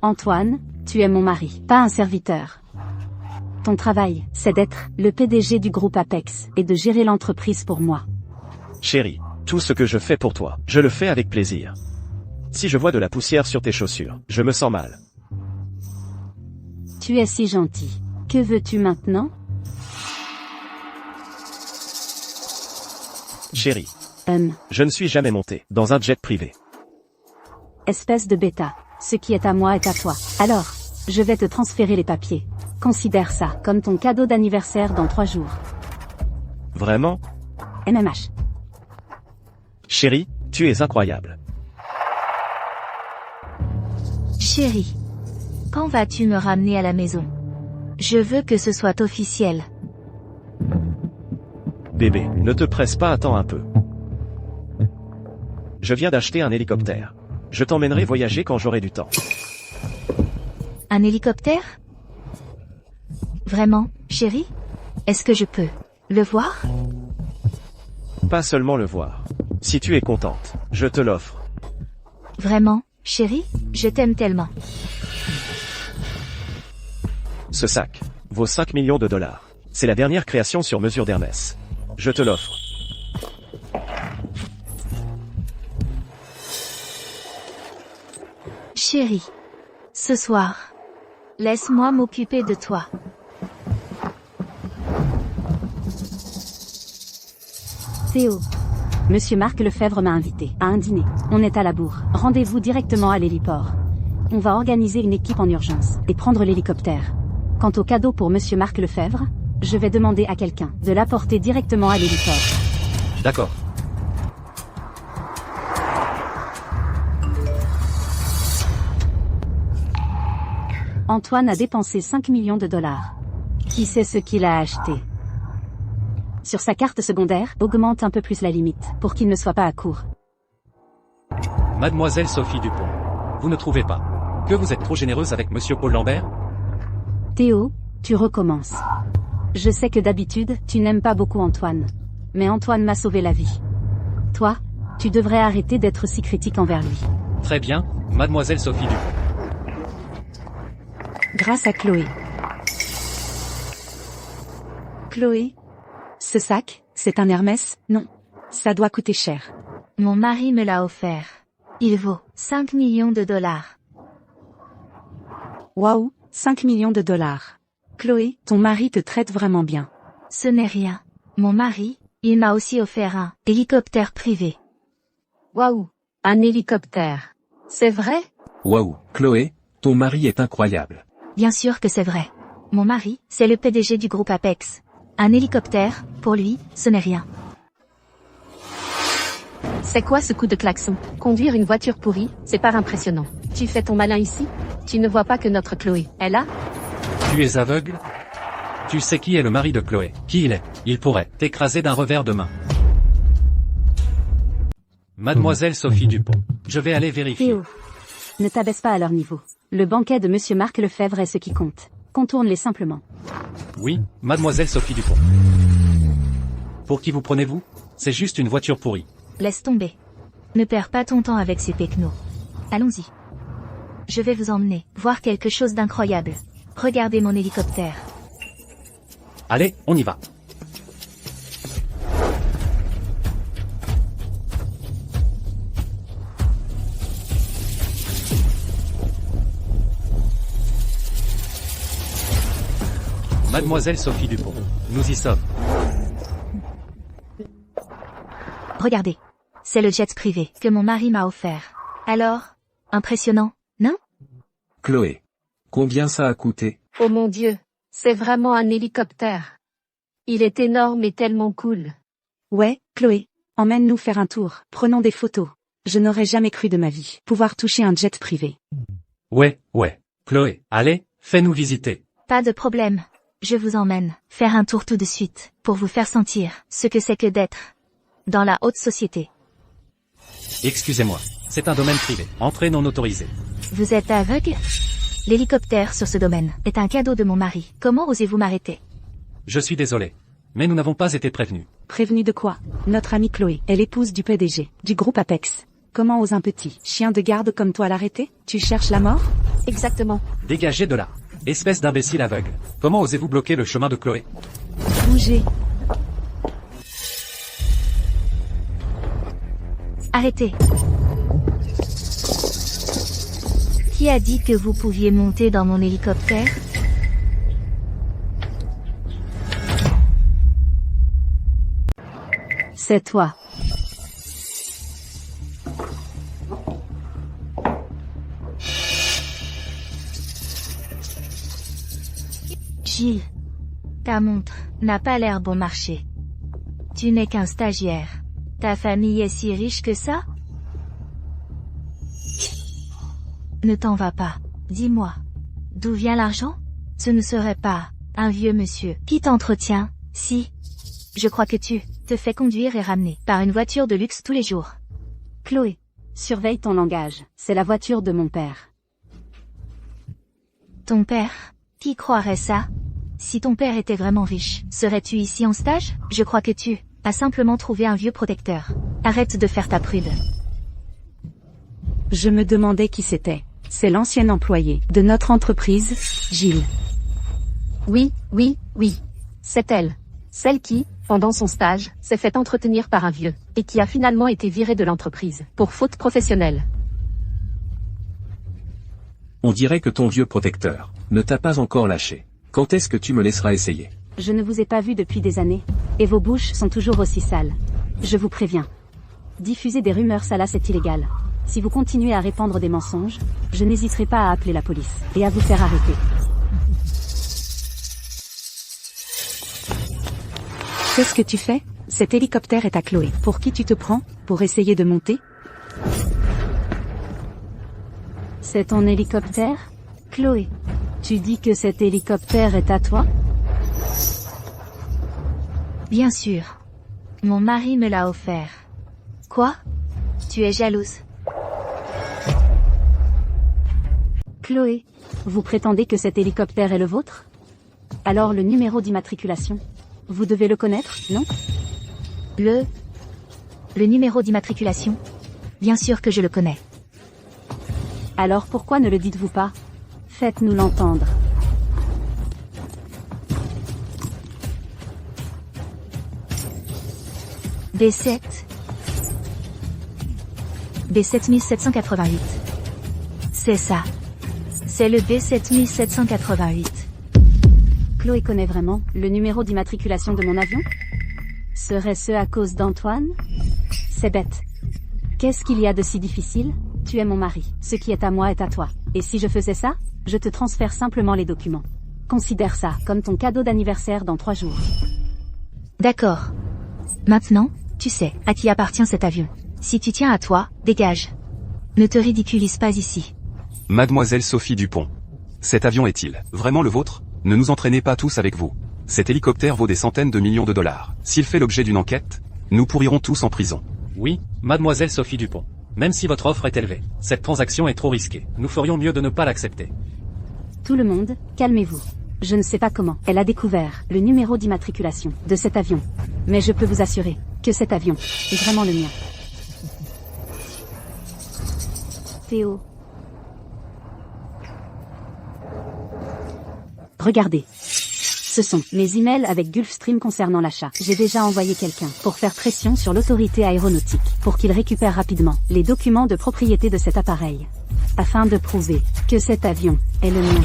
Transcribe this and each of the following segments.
Antoine, tu es mon mari, pas un serviteur. Ton travail, c'est d'être le PDG du groupe Apex et de gérer l'entreprise pour moi. Chérie, tout ce que je fais pour toi, je le fais avec plaisir. Si je vois de la poussière sur tes chaussures, je me sens mal. Tu es si gentil. Que veux-tu maintenant? Chérie, je ne suis jamais monté dans un jet privé. Espèce de bêta. Ce qui est à moi est à toi. Alors, je vais te transférer les papiers. Considère ça comme ton cadeau d'anniversaire dans 3 jours. Vraiment? MMH. Chérie, tu es incroyable. Chérie, quand vas-tu me ramener à la maison? Je veux que ce soit officiel. Bébé, ne te presse pas, attends un peu. Je viens d'acheter un hélicoptère. Je t'emmènerai voyager quand j'aurai du temps. Un hélicoptère? Vraiment, chérie? Est-ce que je peux le voir? Pas seulement le voir. Si tu es contente, je te l'offre. Vraiment, chérie? Je t'aime tellement. Ce sac vaut 5 millions de dollars. C'est la dernière création sur mesure d'Hermès. Je te l'offre. Chérie, ce soir, laisse-moi m'occuper de toi. Théo. Monsieur Marc Lefebvre m'a invité à un dîner. On est à la bourre. Rendez-vous directement à l'héliport. On va organiser une équipe en urgence et prendre l'hélicoptère. Quant au cadeau pour Monsieur Marc Lefebvre, je vais demander à quelqu'un de l'apporter directement à l'héliport. D'accord. Antoine a dépensé 5 millions de dollars. Qui sait ce qu'il a acheté? Sur sa carte secondaire, augmente un peu plus la limite, pour qu'il ne soit pas à court. Mademoiselle Sophie Dupont. Vous ne trouvez pas que vous êtes trop généreuse avec Monsieur Paul Lambert? Théo, tu recommences. Je sais que d'habitude, tu n'aimes pas beaucoup Antoine. Mais Antoine m'a sauvé la vie. Toi, tu devrais arrêter d'être si critique envers lui. Très bien, Mademoiselle Sophie Dupont. Grâce à Chloé. Chloé? Ce sac, c'est un Hermès? Non. Ça doit coûter cher. Mon mari me l'a offert. Il vaut 5 millions de dollars. Waouh, 5 millions de dollars. Chloé, ton mari te traite vraiment bien. Ce n'est rien. Mon mari, il m'a aussi offert un hélicoptère privé. Waouh, un hélicoptère. C'est vrai? Waouh, Chloé, ton mari est incroyable. Bien sûr que c'est vrai. Mon mari, c'est le PDG du groupe Apex. Un hélicoptère, pour lui, ce n'est rien. C'est quoi ce coup de klaxon? Conduire une voiture pourrie, c'est pas impressionnant. Tu fais ton malin ici? Tu ne vois pas que notre Chloé est là? Tu es aveugle? Tu sais qui est le mari de Chloé? Qui il est? Il pourrait t'écraser d'un revers de main. Mademoiselle Sophie Dupont. Je vais aller vérifier. Théo, ne t'abaisse pas à leur niveau. Le banquet de Monsieur Marc Lefebvre est ce qui compte. Contourne-les simplement. Oui, Mademoiselle Sophie Dupont. Pour qui vous prenez-vous? C'est juste une voiture pourrie. Laisse tomber. Ne perds pas ton temps avec ces pecnos. Allons-y. Je vais vous emmener voir quelque chose d'incroyable. Regardez mon hélicoptère. Allez, on y va. Mademoiselle Sophie Dupont. Nous y sommes. Regardez. C'est le jet privé que mon mari m'a offert. Alors, impressionnant, non? Chloé. Combien ça a coûté? Oh mon Dieu, c'est vraiment un hélicoptère. Il est énorme et tellement cool. Ouais, Chloé, emmène-nous faire un tour, prenons des photos. Je n'aurais jamais cru de ma vie pouvoir toucher un jet privé. Ouais. Chloé, allez, fais-nous visiter. Pas de problème. Je vous emmène faire un tour tout de suite, pour vous faire sentir ce que c'est que d'être dans la haute société. Excusez-moi, c'est un domaine privé. Entrée non autorisée. Vous êtes aveugle? L'hélicoptère sur ce domaine est un cadeau de mon mari. Comment osez-vous m'arrêter? Je suis désolé. Mais nous n'avons pas été prévenus. Prévenue de quoi? Notre amie Chloé est l'épouse du PDG, du groupe Apex. Comment ose un petit chien de garde comme toi l'arrêter? Tu cherches la mort? Exactement. Dégagez de là. Espèce d'imbécile aveugle. Comment osez-vous bloquer le chemin de Chloé? Bougez. Arrêtez. Qui a dit que vous pouviez monter dans mon hélicoptère? C'est toi. Gilles, ta montre n'a pas l'air bon marché. Tu n'es qu'un stagiaire. Ta famille est si riche que ça? Ne t'en va pas. Dis-moi. D'où vient l'argent? Ce ne serait pas un vieux monsieur qui t'entretient, si? Je crois que tu te fais conduire et ramener par une voiture de luxe tous les jours. Chloé, surveille ton langage. C'est la voiture de mon père. Ton père? Qui croirait ça? Si ton père était vraiment riche, serais-tu ici en stage? Je crois que tu as simplement trouvé un vieux protecteur. Arrête de faire ta prude. Je me demandais qui c'était. C'est l'ancien employé de notre entreprise, Gilles. Oui. C'est elle. Celle qui, pendant son stage, s'est fait entretenir par un vieux, et qui a finalement été virée de l'entreprise, pour faute professionnelle. On dirait que ton vieux protecteur ne t'a pas encore lâché. Quand est-ce que tu me laisseras essayer? Je ne vous ai pas vu depuis des années. Et vos bouches sont toujours aussi sales. Je vous préviens. Diffuser des rumeurs salaces est illégal. Si vous continuez à répandre des mensonges, je n'hésiterai pas à appeler la police et à vous faire arrêter. Qu'est-ce que tu fais? Cet hélicoptère est à Chloé. Pour qui tu te prends? Pour essayer de monter? C'est ton hélicoptère? Chloé, tu dis que cet hélicoptère est à toi? Bien sûr. Mon mari me l'a offert. Quoi? Tu es jalouse? Chloé, vous prétendez que cet hélicoptère est le vôtre? Alors le numéro d'immatriculation, vous devez le connaître, non? Le numéro d'immatriculation? Bien sûr que je le connais. Alors pourquoi ne le dites-vous pas? Faites-nous l'entendre. B7 B7788. C'est ça. C'est le B7788. Chloé connaît vraiment le numéro d'immatriculation de mon avion? Serait-ce à cause d'Antoine? C'est bête. Qu'est-ce qu'il y a de si difficile? Tu es mon mari. Ce qui est à moi est à toi. Et si je faisais ça, je te transfère simplement les documents. Considère ça comme ton cadeau d'anniversaire dans 3 jours. D'accord. Maintenant, tu sais à qui appartient cet avion. Si tu tiens à toi, dégage. Ne te ridiculise pas ici. Mademoiselle Sophie Dupont. Cet avion est-il vraiment le vôtre? Ne nous entraînez pas tous avec vous. Cet hélicoptère vaut des centaines de millions de dollars. S'il fait l'objet d'une enquête, nous pourrirons tous en prison. Oui, mademoiselle Sophie Dupont. Même si votre offre est élevée, cette transaction est trop risquée. Nous ferions mieux de ne pas l'accepter. Tout le monde, calmez-vous. Je ne sais pas comment elle a découvert le numéro d'immatriculation de cet avion. Mais je peux vous assurer que cet avion est vraiment le mien. Théo. Regardez. Ce sont mes emails avec Gulfstream concernant l'achat. J'ai déjà envoyé quelqu'un pour faire pression sur l'autorité aéronautique pour qu'il récupère rapidement les documents de propriété de cet appareil, afin de prouver que cet avion est le mien.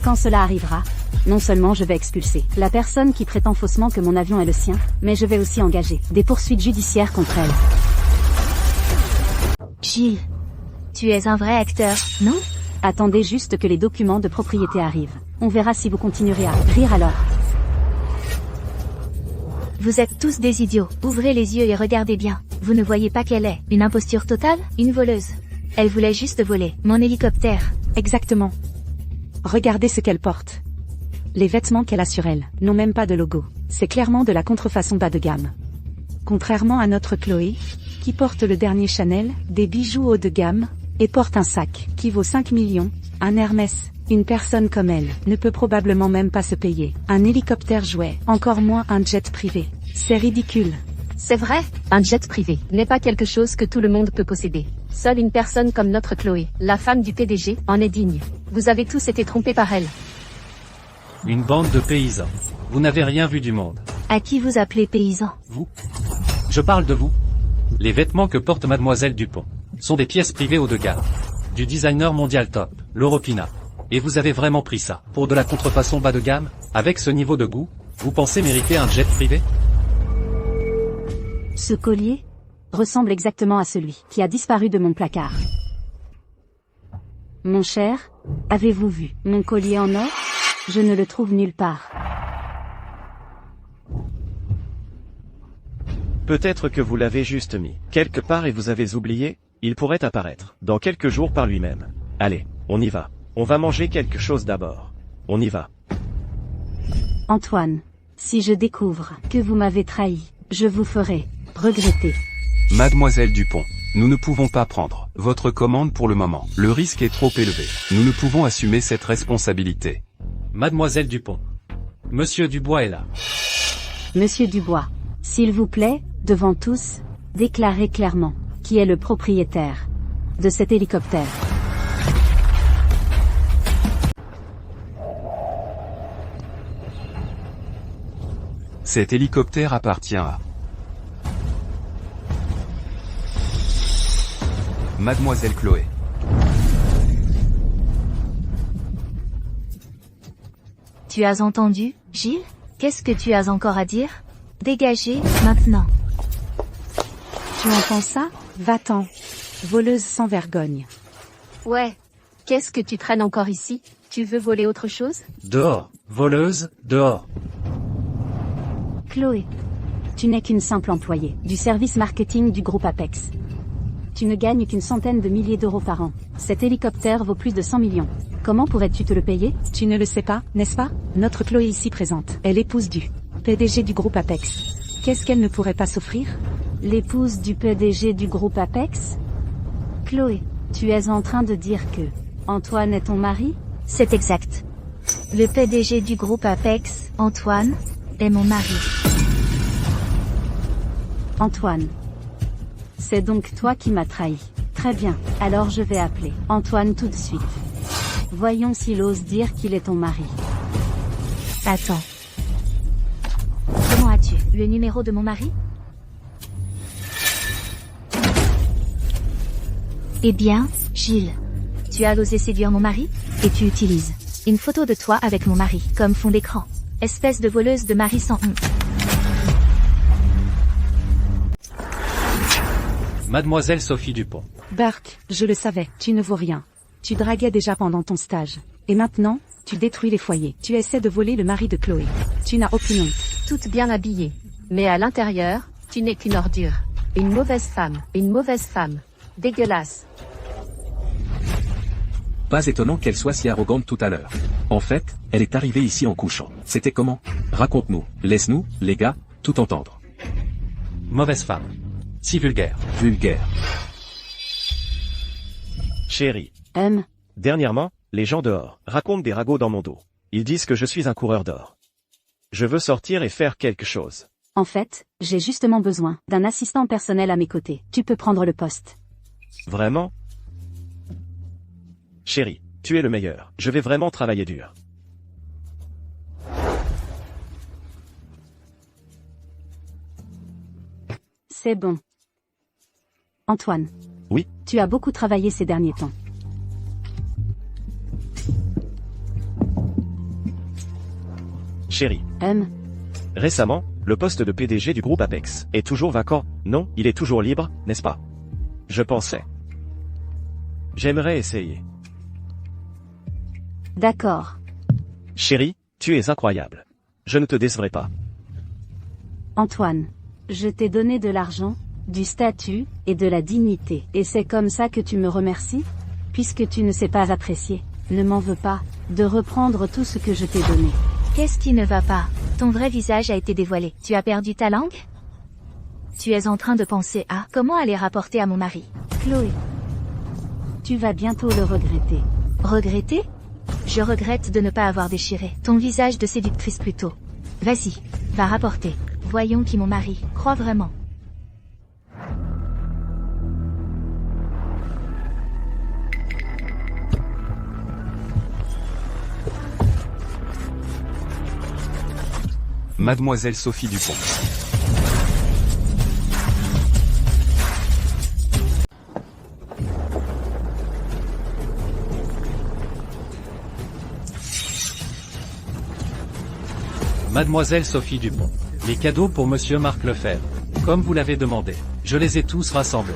Quand cela arrivera, non seulement je vais expulser la personne qui prétend faussement que mon avion est le sien, mais je vais aussi engager des poursuites judiciaires contre elle. Gilles, tu es un vrai acteur, non? Attendez juste que les documents de propriété arrivent. On verra si vous continuerez à rire alors. Vous êtes tous des idiots. Ouvrez les yeux et regardez bien. Vous ne voyez pas qu'elle est une imposture totale? Une voleuse. Elle voulait juste voler mon hélicoptère. Exactement. Regardez ce qu'elle porte. Les vêtements qu'elle a sur elle n'ont même pas de logo. C'est clairement de la contrefaçon bas de gamme. Contrairement à notre Chloé, qui porte le dernier Chanel, des bijoux haut de gamme, et porte un sac qui vaut 5 millions, un Hermès. Une personne comme elle ne peut probablement même pas se payer un hélicoptère jouet, encore moins un jet privé. C'est ridicule. C'est vrai, un jet privé n'est pas quelque chose que tout le monde peut posséder. Seule une personne comme notre Chloé, la femme du PDG, en est digne. Vous avez tous été trompés par elle. Une bande de paysans. Vous n'avez rien vu du monde. À qui vous appelez paysan? Vous? Je parle de vous. Les vêtements que porte Mademoiselle Dupont sont des pièces privées haut de gamme. Du designer mondial top, l'Europina. Et vous avez vraiment pris ça pour de la contrefaçon bas de gamme? Avec ce niveau de goût, vous pensez mériter un jet privé? Ce collier ressemble exactement à celui qui a disparu de mon placard. Mon cher, avez-vous vu mon collier en or? Je ne le trouve nulle part. Peut-être que vous l'avez juste mis quelque part et vous avez oublié, il pourrait apparaître dans quelques jours par lui-même. Allez, on y va. On va manger quelque chose d'abord. On y va. Antoine, si je découvre que vous m'avez trahi, je vous ferai regretter. Mademoiselle Dupont, nous ne pouvons pas prendre votre commande pour le moment. Le risque est trop élevé. Nous ne pouvons assumer cette responsabilité. Mademoiselle Dupont. Monsieur Dubois est là. Monsieur Dubois, s'il vous plaît, devant tous, déclarez clairement qui est le propriétaire de cet hélicoptère. Cet hélicoptère appartient à Mademoiselle Chloé. Tu as entendu, Gilles? Qu'est-ce que tu as encore à dire? Dégagez, maintenant. Tu entends ça? Va-t'en. Voleuse sans vergogne. Ouais. Qu'est-ce que tu traînes encore ici? Tu veux voler autre chose? Dehors, voleuse, dehors. Chloé, tu n'es qu'une simple employée du service marketing du groupe Apex. Tu ne gagnes qu'une centaine de milliers d'euros par an. Cet hélicoptère vaut plus de 100 millions. Comment pourrais-tu te le payer? Tu ne le sais pas, n'est-ce pas? Notre Chloé ici présente est l'épouse du PDG du groupe Apex. Qu'est-ce qu'elle ne pourrait pas s'offrir? L'épouse du PDG du groupe Apex? Chloé, tu es en train de dire que Antoine est ton mari? C'est exact. Le PDG du groupe Apex, Antoine, est mon mari. Antoine. C'est donc toi qui m'as trahi. Très bien, alors je vais appeler Antoine tout de suite. Voyons s'il ose dire qu'il est ton mari. Attends. Comment as-tu le numéro de mon mari? Eh bien, Gilles, tu as osé séduire mon mari, et tu utilises une photo de toi avec mon mari comme fond d'écran. Espèce de voleuse de mari sans honte. Mademoiselle Sophie Dupont. Burke, je le savais, tu ne vaux rien. Tu draguais déjà pendant ton stage. Et maintenant, tu détruis les foyers. Tu essaies de voler le mari de Chloé. Tu n'as aucune honte. Toute bien habillée. Mais à l'intérieur, tu n'es qu'une ordure. Une mauvaise femme. Une mauvaise femme. Dégueulasse. Pas étonnant qu'elle soit si arrogante tout à l'heure. En fait, elle est arrivée ici en couchant. C'était comment? Raconte-nous. Laisse-nous, les gars, tout entendre. Mauvaise femme. Si vulgaire. Vulgaire. Chérie. Dernièrement, les gens dehors racontent des ragots dans mon dos. Ils disent que je suis un coureur d'or. Je veux sortir et faire quelque chose. En fait, j'ai justement besoin d'un assistant personnel à mes côtés. Tu peux prendre le poste. Vraiment? Chérie, tu es le meilleur. Je vais vraiment travailler dur. C'est bon. Antoine. Oui? Tu as beaucoup travaillé ces derniers temps. Chérie. Récemment, le poste de PDG du groupe Apex est toujours vacant. Non, il est toujours libre, n'est-ce pas? Je pensais. J'aimerais essayer. D'accord. Chérie, tu es incroyable. Je ne te décevrai pas. Antoine. Je t'ai donné de l'argent, du statut, et de la dignité. Et c'est comme ça que tu me remercies? Puisque tu ne sais pas apprécier, ne m'en veux pas, de reprendre tout ce que je t'ai donné. Qu'est-ce qui ne va pas? Ton vrai visage a été dévoilé. Tu as perdu ta langue? Tu es en train de penser à comment aller rapporter à mon mari. Chloé. Tu vas bientôt le regretter. Regretter? Je regrette de ne pas avoir déchiré ton visage de séductrice plus tôt. Vas-y, va rapporter. Voyons qui mon mari croit vraiment. Mademoiselle Sophie Dupont. Mademoiselle Sophie Dupont. Les cadeaux pour Monsieur Marc Lefebvre. Comme vous l'avez demandé, je les ai tous rassemblés.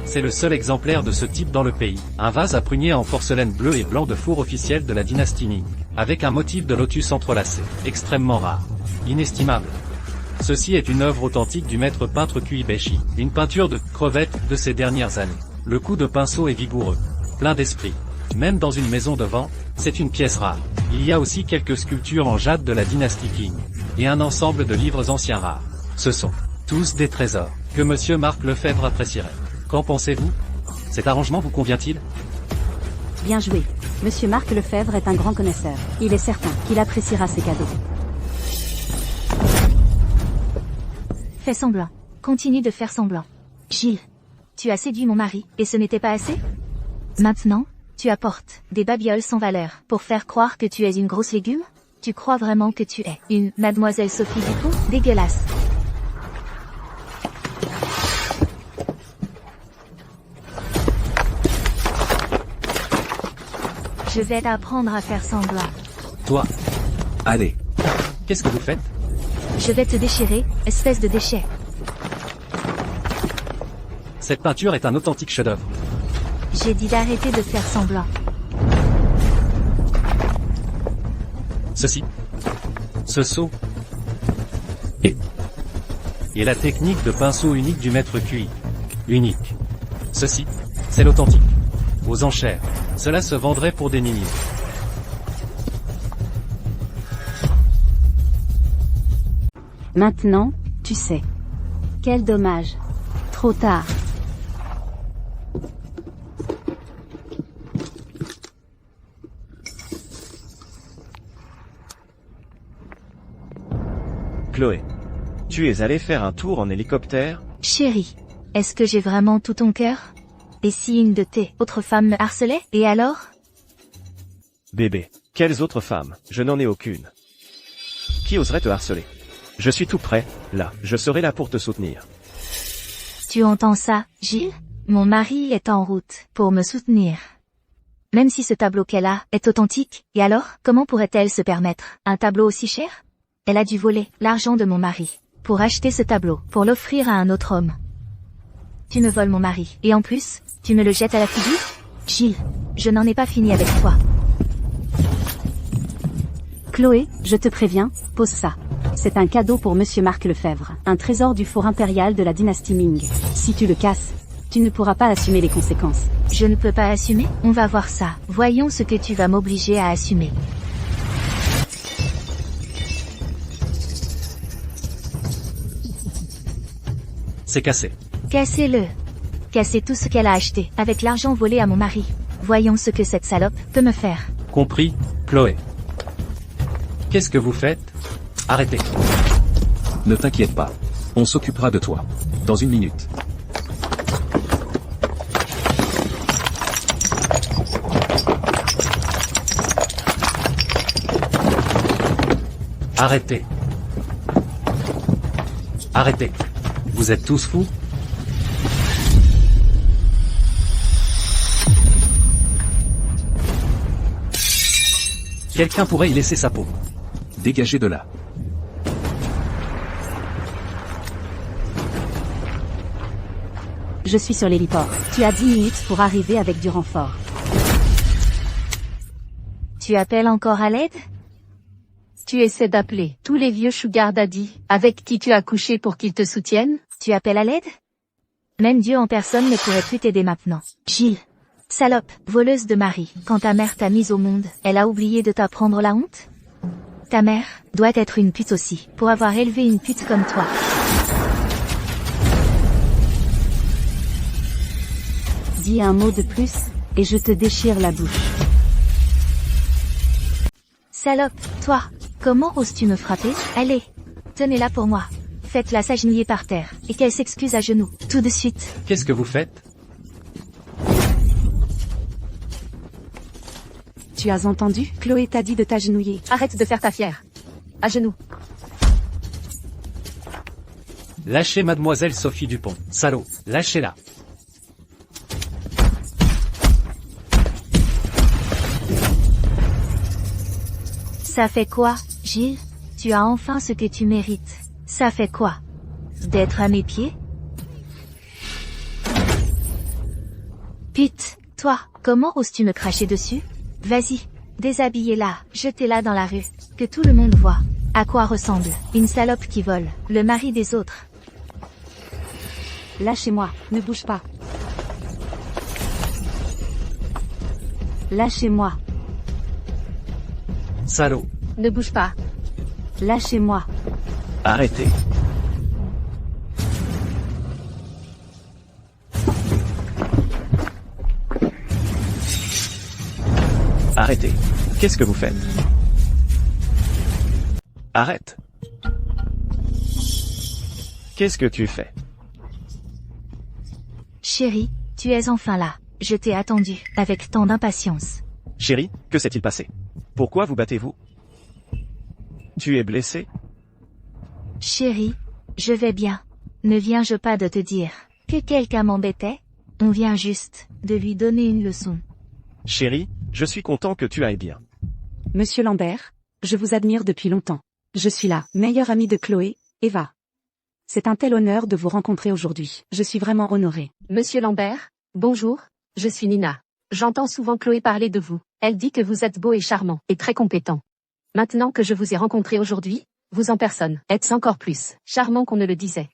C'est le seul exemplaire de ce type dans le pays. Un vase à prunier en porcelaine bleue et blanc de four officiel de la dynastie Ming, avec un motif de lotus entrelacé, extrêmement rare. Inestimable. Ceci est une œuvre authentique du maître peintre Kuibeshi, une peinture de crevette de ces dernières années. Le coup de pinceau est vigoureux, plein d'esprit. Même dans une maison de vente, c'est une pièce rare. Il y a aussi quelques sculptures en jade de la dynastie Qing, et un ensemble de livres anciens rares. Ce sont tous des trésors, que Monsieur Marc Lefebvre apprécierait. Qu'en pensez-vous? Cet arrangement vous convient-il? Bien joué. Monsieur Marc Lefebvre est un grand connaisseur. Il est certain qu'il appréciera ses cadeaux. Fais semblant. Continue de faire semblant. Gilles, tu as séduit mon mari, et ce n'était pas assez? Maintenant, tu apportes des babioles sans valeur pour faire croire que tu es une grosse légume? Tu crois vraiment que tu es une Mademoiselle Sophie Dupont? Dégueulasse. Je vais t'apprendre à faire semblant. Toi. Allez. Qu'est-ce que vous faites? Je vais te déchirer, espèce de déchet. Cette peinture est un authentique chef-d'œuvre. J'ai dit d'arrêter de faire semblant. Ceci. Ce seau. Et la technique de pinceau unique du maître Kui. Unique. Ceci, c'est l'authentique. Aux enchères, cela se vendrait pour des milliers. Maintenant, tu sais. Quel dommage. Trop tard. Chloé. Tu es allée faire un tour en hélicoptère? Chérie, est-ce que j'ai vraiment tout ton cœur? Et si une de tes autres femmes me harcelait, et alors? Bébé. Quelles autres femmes? Je n'en ai aucune. Qui oserait te harceler? Je suis tout prêt, là, je serai là pour te soutenir. Tu entends ça, Gilles? Mon mari est en route pour me soutenir. Même si ce tableau qu'elle a est authentique, et alors, comment pourrait-elle se permettre un tableau aussi cher? Elle a dû voler l'argent de mon mari pour acheter ce tableau, pour l'offrir à un autre homme. Tu me voles mon mari, et en plus, tu me le jettes à la figure? Gilles, je n'en ai pas fini avec toi. Chloé, je te préviens, pose ça. C'est un cadeau pour Monsieur Marc Lefebvre, un trésor du four impérial de la dynastie Ming. Si tu le casses, tu ne pourras pas assumer les conséquences. Je ne peux pas assumer? On va voir ça. Voyons ce que tu vas m'obliger à assumer. C'est cassé. Cassez-le. Cassez tout ce qu'elle a acheté, avec l'argent volé à mon mari. Voyons ce que cette salope peut me faire. Compris, Chloé. Qu'est-ce que vous faites? Arrêtez. Ne t'inquiète pas. On s'occupera de toi. Dans une minute. Arrêtez. Arrêtez. Vous êtes tous fous? Quelqu'un pourrait y laisser sa peau. Dégagez de là. Je suis sur l'héliport. Tu as 10 minutes pour arriver avec du renfort. Tu appelles encore à l'aide? Tu essaies d'appeler tous les vieux sugar daddy avec qui tu as couché pour qu'ils te soutiennent? Tu appelles à l'aide? Même Dieu en personne ne pourrait plus t'aider maintenant. Gilles. Salope, voleuse de mari, quand ta mère t'a mise au monde, elle a oublié de t'apprendre la honte? Ta mère doit être une pute aussi, pour avoir élevé une pute comme toi. Dis un mot de plus, et je te déchire la bouche. Salope, toi, comment oses-tu me frapper? Allez, tenez-la pour moi. Faites-la s'agenouiller par terre, et qu'elle s'excuse à genoux, tout de suite. Qu'est-ce que vous faites? Tu as entendu? Chloé t'a dit de t'agenouiller. Arrête de faire ta fière. À genoux. Lâchez mademoiselle Sophie Dupont. Salaud, lâchez-la. Ça fait quoi, Gilles? Tu as enfin ce que tu mérites. Ça fait quoi? D'être à mes pieds? Pute, toi, comment oses-tu me cracher dessus? Vas-y, déshabillez-la, jetez-la dans la rue, que tout le monde voit. À quoi ressemble une salope qui vole, le mari des autres? Lâchez-moi, ne bouge pas. Lâchez-moi, Salaud. Ne bouge pas. lâchez-moi. Arrêtez. Arrêtez. Qu'est-ce que vous faites? Arrête. Qu'est-ce que tu fais? Chérie, tu es enfin là. Je t'ai attendu, avec tant d'impatience. Chérie, que s'est-il passé? Pourquoi vous battez-vous? Tu es blessé? Chérie, je vais bien. Ne viens-je pas de te dire que quelqu'un m'embêtait? On vient juste de lui donner une leçon. Chérie, je suis content que tu ailles bien. Monsieur Lambert, je vous admire depuis longtemps. Je suis la meilleure amie de Chloé, Eva. C'est un tel honneur de vous rencontrer aujourd'hui. Je suis vraiment honorée. Monsieur Lambert, bonjour, je suis Nina. J'entends souvent Chloé parler de vous. Elle dit que vous êtes beau et charmant, et très compétent. Maintenant que je vous ai rencontré aujourd'hui, vous en personne, êtes encore plus charmant qu'on ne le disait.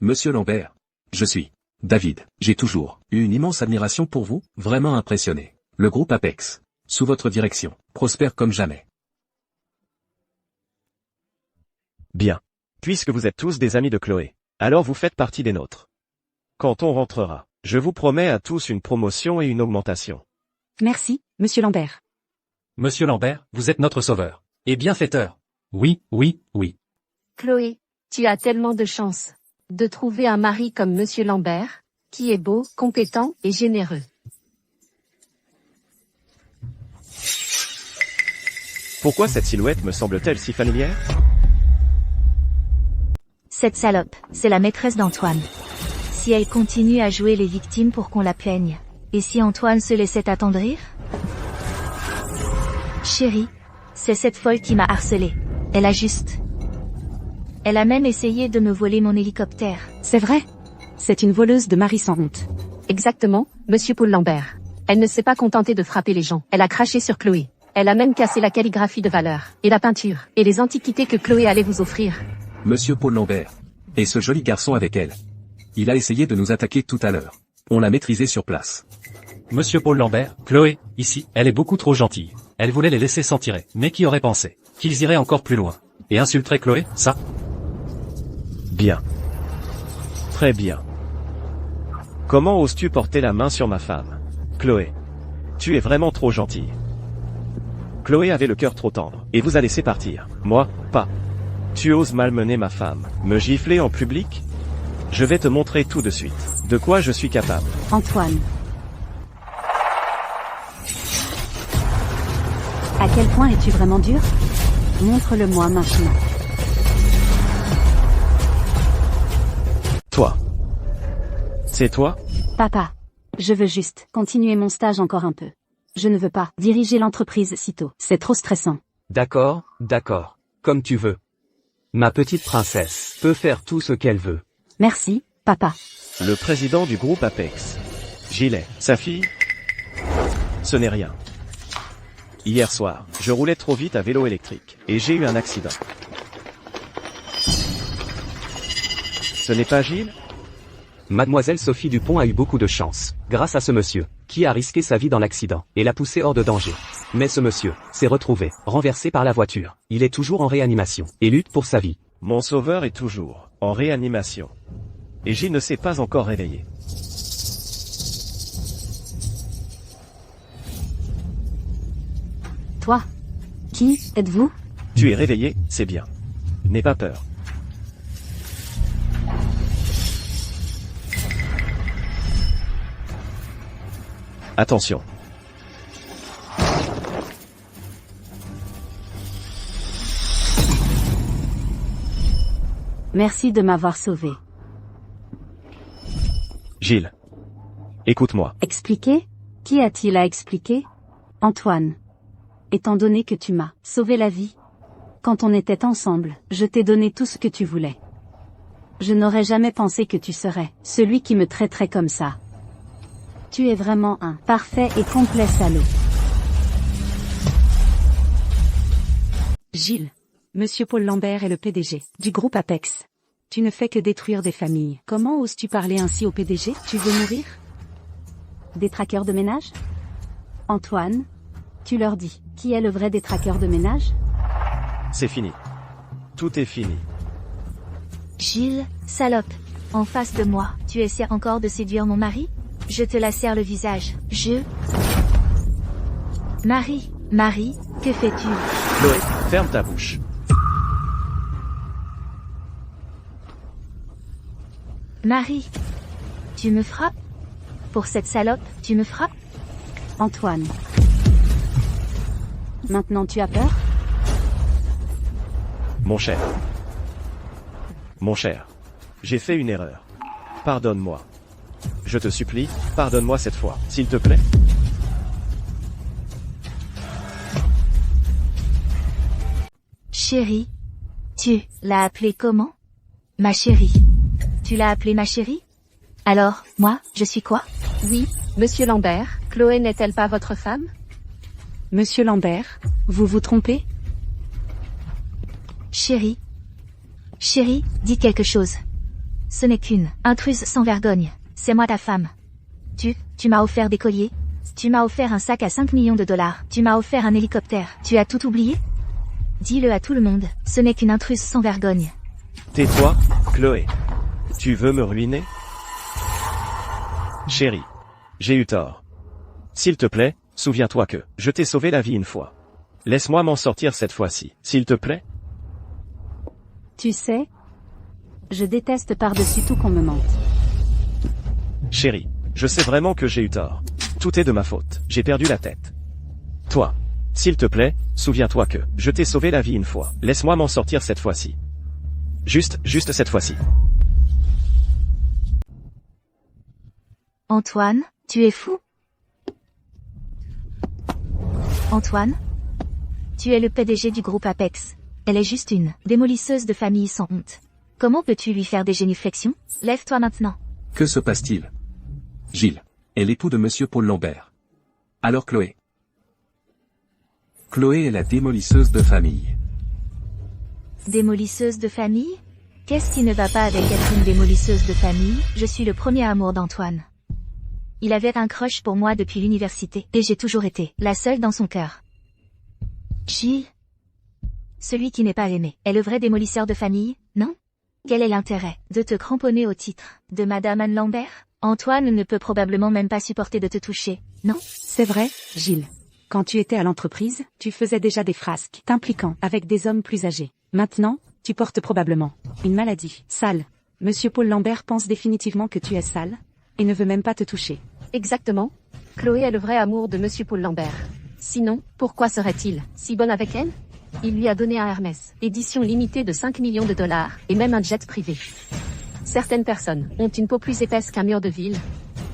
Monsieur Lambert. Je suis David. J'ai toujours eu une immense admiration pour vous, vraiment impressionné. Le groupe Apex, sous votre direction, prospère comme jamais. Bien. Puisque vous êtes tous des amis de Chloé, alors vous faites partie des nôtres. Quand on rentrera, je vous promets à tous une promotion et une augmentation. Merci, Monsieur Lambert. Monsieur Lambert, vous êtes notre sauveur. Et bienfaiteur. Oui, oui, oui. Chloé, tu as tellement de chance de trouver un mari comme Monsieur Lambert, qui est beau, compétent et généreux. Pourquoi cette silhouette me semble-t-elle si familière? Cette salope, c'est la maîtresse d'Antoine. Si elle continue à jouer les victimes pour qu'on la plaigne, et si Antoine se laissait attendrir? Chérie, c'est cette folle qui m'a harcelée. Elle a juste... Elle a même essayé de me voler mon hélicoptère. C'est vrai? C'est une voleuse de mari sans honte. Exactement, Monsieur Paul Lambert. Elle ne s'est pas contentée de frapper les gens. Elle a craché sur Chloé. Elle a même cassé la calligraphie de valeur, et la peinture, et les antiquités que Chloé allait vous offrir. Monsieur Paul Lambert. Et ce joli garçon avec elle. Il a essayé de nous attaquer tout à l'heure. On l'a maîtrisé sur place. Monsieur Paul Lambert, Chloé, ici, elle est beaucoup trop gentille. Elle voulait les laisser s'en tirer, mais qui aurait pensé qu'ils iraient encore plus loin et insulteraient Chloé, ça? Bien. Très bien. Comment oses-tu porter la main sur ma femme? Chloé. Tu es vraiment trop gentille. Chloé avait le cœur trop tendre, et vous a laissé partir. Moi, pas. Tu oses malmener ma femme, me gifler en public? Je vais te montrer tout de suite, de quoi je suis capable. Antoine. À quel point es-tu vraiment dur? Montre-le-moi maintenant. Toi. C'est toi? Papa. Je veux juste continuer mon stage encore un peu. Je ne veux pas diriger l'entreprise sitôt. C'est trop stressant. D'accord, d'accord. Comme tu veux. Ma petite princesse peut faire tout ce qu'elle veut. Merci, papa. Le président du groupe Apex. Gilet. Sa fille? Ce n'est rien. Hier soir, je roulais trop vite à vélo électrique, et j'ai eu un accident. Ce n'est pas Gilles? Mademoiselle Sophie Dupont a eu beaucoup de chance, grâce à ce monsieur, qui a risqué sa vie dans l'accident, et l'a poussé hors de danger. Mais ce monsieur s'est retrouvé, renversé par la voiture. Il est toujours en réanimation, et lutte pour sa vie. Mon sauveur est toujours en réanimation. Et Gilles ne s'est pas encore réveillé. Toi. Qui êtes-vous? Tu es réveillé, c'est bien. N'aie pas peur. Attention. Merci de m'avoir sauvé. Gilles. Écoute-moi. Expliquer? Qui a-t-il à expliquer? Antoine. Étant donné que tu m'as sauvé la vie. Quand on était ensemble, je t'ai donné tout ce que tu voulais. Je n'aurais jamais pensé que tu serais celui qui me traiterait comme ça. Tu es vraiment un parfait et complet salaud. Gilles. Monsieur Paul Lambert est le PDG du groupe Apex. Tu ne fais que détruire des familles. Comment oses-tu parler ainsi au PDG? Tu veux mourir? Détraqueur de ménage? Antoine, tu leur dis, qui est le vrai détraqueur de ménage? C'est fini. Tout est fini. Gilles, salope. En face de moi, tu essaies encore de séduire mon mari? Je te lacère le visage. Marie, que fais-tu? Chloé, ferme ta bouche. Marie, tu me frappes? Pour cette salope, tu me frappes? Antoine. Maintenant tu as peur? Mon cher, j'ai fait une erreur. Pardonne-moi. Je te supplie, pardonne-moi cette fois, s'il te plaît. Chérie. Tu l'as appelée comment? Ma chérie. Tu l'as appelée ma chérie? Alors, moi, je suis quoi? Oui, monsieur Lambert, Chloé n'est-elle pas votre femme? Monsieur Lambert, vous vous trompez? Chérie, dis quelque chose. Ce n'est qu'une intruse sans vergogne. C'est moi ta femme. Tu m'as offert des colliers. Tu m'as offert un sac à 5 millions de dollars. Tu m'as offert un hélicoptère. Tu as tout oublié? Dis-le à tout le monde. Ce n'est qu'une intruse sans vergogne. Tais-toi, Chloé. Tu veux me ruiner? Chérie, j'ai eu tort. S'il te plaît, souviens-toi que je t'ai sauvé la vie une fois. Laisse-moi m'en sortir cette fois-ci, s'il te plaît. Tu sais, je déteste par-dessus tout qu'on me mente. Chérie, je sais vraiment que j'ai eu tort. Tout est de ma faute, j'ai perdu la tête. Toi, s'il te plaît, souviens-toi que je t'ai sauvé la vie une fois. Laisse-moi m'en sortir cette fois-ci. Juste cette fois-ci. Antoine, tu es fou? Antoine? Tu es le PDG du groupe Apex. Elle est juste une démolisseuse de famille sans honte. Comment peux-tu lui faire des génuflexions? Lève-toi maintenant. Que se passe-t-il? Gilles est l'époux de monsieur Paul Lambert. Alors Chloé? Chloé est la démolisseuse de famille. Démolisseuse de famille? Qu'est-ce qui ne va pas avec être une démolisseuse de famille? Je suis le premier amour d'Antoine. Il avait un crush pour moi depuis l'université, et j'ai toujours été la seule dans son cœur. Gilles? Celui qui n'est pas aimé est le vrai démolisseur de famille, non? Quel est l'intérêt de te cramponner au titre de Madame Anne Lambert? Antoine ne peut probablement même pas supporter de te toucher, non? C'est vrai, Gilles. Quand tu étais à l'entreprise, tu faisais déjà des frasques t'impliquant avec des hommes plus âgés. Maintenant, tu portes probablement une maladie sale. Monsieur Paul Lambert pense définitivement que tu es sale et ne veut même pas te toucher. Exactement. Chloé est le vrai amour de monsieur Paul Lambert. Sinon, pourquoi serait-il si bon avec elle? Il lui a donné un Hermès, édition limitée de 5 millions de dollars, et même un jet privé. Certaines personnes ont une peau plus épaisse qu'un mur de ville,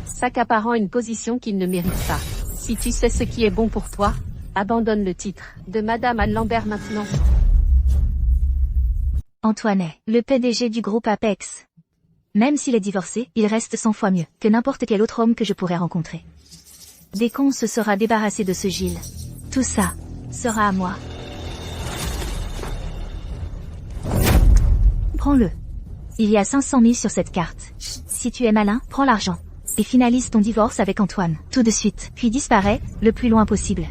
s'accaparant une position qu'ils ne méritent pas. Si tu sais ce qui est bon pour toi, abandonne le titre de Madame Anne Lambert maintenant. Antoine est le PDG du groupe Apex. Même s'il est divorcé, il reste 100 fois mieux que n'importe quel autre homme que je pourrais rencontrer. Dès qu'on se sera débarrassé de ce Gilles, tout ça sera à moi. Prends-le. Il y a 500 000 sur cette carte. Si tu es malin, prends l'argent. Et finalise ton divorce avec Antoine, tout de suite, puis disparaît, le plus loin possible.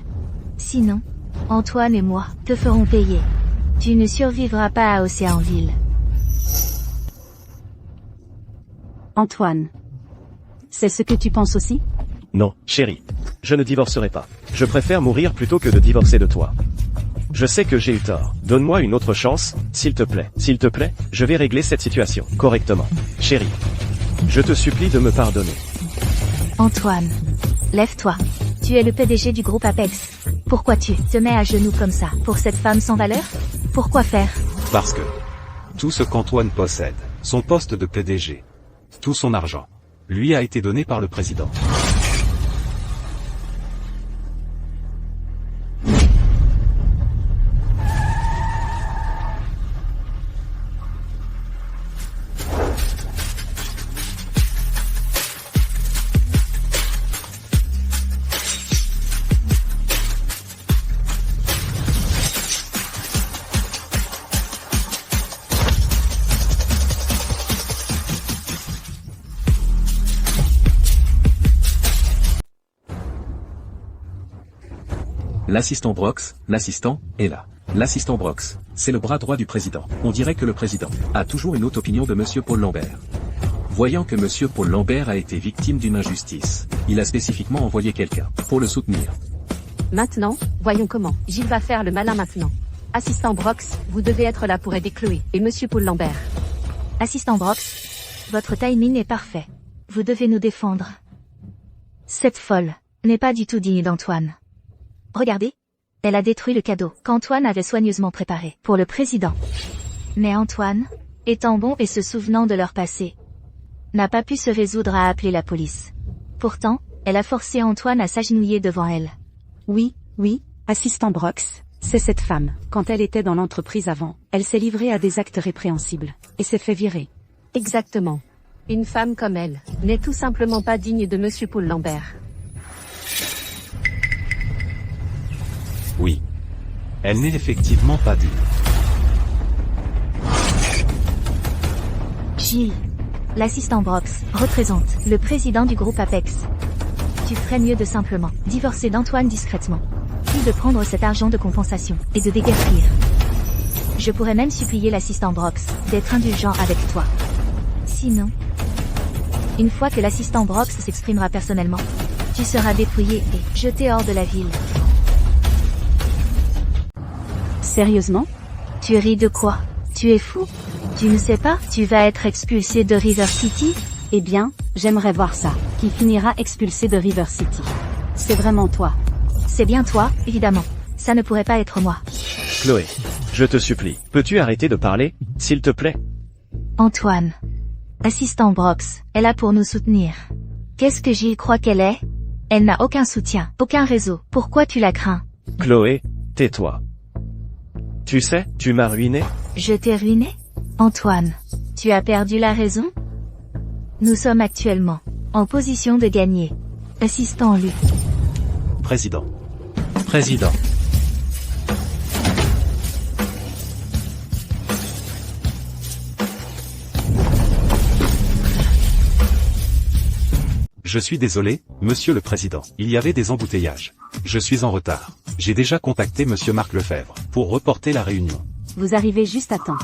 Sinon, Antoine et moi te ferons payer. Tu ne survivras pas à Océanville. Antoine. C'est ce que tu penses aussi? Non, chérie. Je ne divorcerai pas. Je préfère mourir plutôt que de divorcer de toi. Je sais que j'ai eu tort. Donne-moi une autre chance, s'il te plaît. S'il te plaît, je vais régler cette situation correctement. Chérie, je te supplie de me pardonner. Antoine, lève-toi. Tu es le PDG du groupe Apex. Pourquoi tu te mets à genoux comme ça pour cette femme sans valeur? Pourquoi faire? Parce que Tout ce qu'Antoine possède, son poste de PDG, tout son argent, lui a été donné par le président. L'assistant Brox, l'assistant, est là. L'assistant Brox, c'est le bras droit du président. On dirait que le président a toujours une haute opinion de monsieur Paul Lambert. Voyant que monsieur Paul Lambert a été victime d'une injustice, il a spécifiquement envoyé quelqu'un pour le soutenir. Maintenant, voyons comment. Gilles va faire le malin maintenant. Assistant Brox, vous devez être là pour aider Chloé et monsieur Paul Lambert. Assistant Brox, votre timing est parfait. Vous devez nous défendre. Cette folle n'est pas du tout digne d'Antoine. Regardez, elle a détruit le cadeau qu'Antoine avait soigneusement préparé pour le président. Mais Antoine, étant bon et se souvenant de leur passé, n'a pas pu se résoudre à appeler la police. Pourtant, elle a forcé Antoine à s'agenouiller devant elle. Oui, assistant Brox, c'est cette femme. Quand elle était dans l'entreprise avant, elle s'est livrée à des actes répréhensibles, et s'est fait virer. Exactement. Une femme comme elle n'est tout simplement pas digne de monsieur Paul Lambert. Oui. Elle n'est effectivement pas digne. Gilles, l'assistant Brox, représente le président du groupe Apex. Tu ferais mieux de simplement divorcer d'Antoine discrètement, puis de prendre cet argent de compensation et de déguerpir. Je pourrais même supplier l'assistant Brox d'être indulgent avec toi. Sinon, une fois que l'assistant Brox s'exprimera personnellement, tu seras dépouillé et jeté hors de la ville. Sérieusement? Tu ris de quoi? Tu es fou? Tu ne sais pas? Tu vas être expulsé de River City? Eh bien, j'aimerais voir ça. Qui finira expulsé de River City? C'est vraiment toi. C'est bien toi, évidemment. Ça ne pourrait pas être moi. Chloé, je te supplie, peux-tu arrêter de parler, s'il te plaît? Antoine. Assistant Brox, est là pour nous soutenir. Qu'est-ce que Gilles croit qu'elle est? Elle n'a aucun soutien, aucun réseau. Pourquoi tu la crains? Chloé, tais-toi. Tu sais, tu m'as ruiné. Je t'ai ruiné? Antoine, tu as perdu la raison? Nous sommes actuellement en position de gagner. Assistant Luc. Président. Président. Je suis désolé, monsieur le président. Il y avait des embouteillages. Je suis en retard. J'ai déjà contacté monsieur Marc Lefebvre pour reporter la réunion. Vous arrivez juste à temps.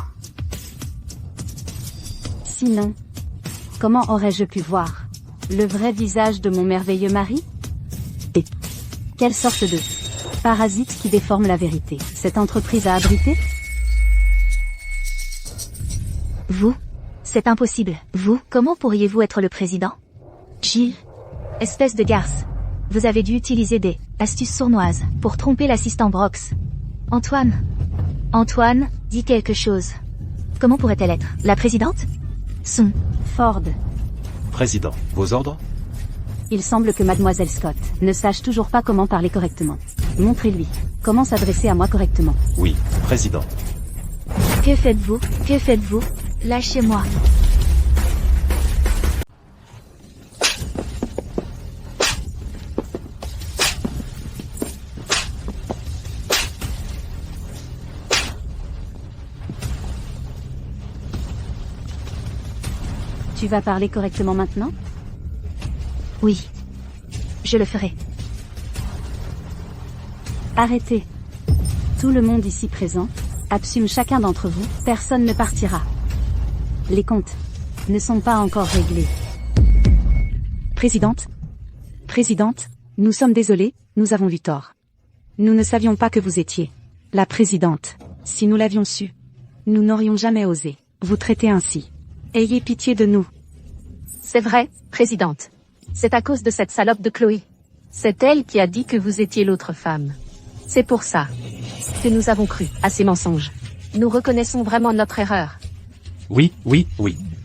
Sinon, comment aurais-je pu voir le vrai visage de mon merveilleux mari? Et quelle sorte de parasite qui déforme la vérité cette entreprise a abrité? Vous? C'est impossible. Vous? Comment pourriez-vous être le président? Gilles? Espèce de garce. Vous avez dû utiliser des astuces sournoises pour tromper l'assistant Brox. Antoine, dis quelque chose. Comment pourrait-elle être la présidente? Ford. Président, vos ordres? Il semble que mademoiselle Scott ne sache toujours pas comment parler correctement. Montrez-lui comment s'adresser à moi correctement. Oui, président. Que faites-vous? Que faites-vous? Lâchez-moi. Tu vas parler correctement maintenant? Oui. Je le ferai. Arrêtez. Tout le monde ici présent absume chacun d'entre vous, personne ne partira. Les comptes ne sont pas encore réglés. Présidente, nous sommes désolés, nous avons eu tort. Nous ne savions pas que vous étiez la présidente. Si nous l'avions su, nous n'aurions jamais osé vous traiter ainsi. Ayez pitié de nous. C'est vrai, présidente. C'est à cause de cette salope de Chloé. C'est elle qui a dit que vous étiez l'autre femme. C'est pour ça que nous avons cru à ces mensonges. Nous reconnaissons vraiment notre erreur. Oui,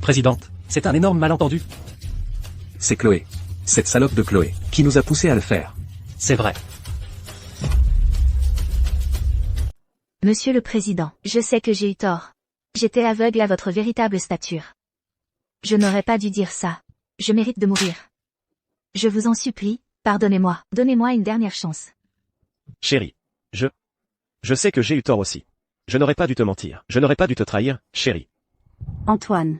présidente. C'est un énorme malentendu. C'est Chloé. Cette salope de Chloé, qui nous a poussé à le faire. C'est vrai. Monsieur le Président, je sais que j'ai eu tort. J'étais aveugle à votre véritable stature. Je n'aurais pas dû dire ça. Je mérite de mourir. Je vous en supplie, pardonnez-moi, donnez-moi une dernière chance. Chérie. Je sais que j'ai eu tort aussi. Je n'aurais pas dû te mentir. Je n'aurais pas dû te trahir, chérie. Antoine.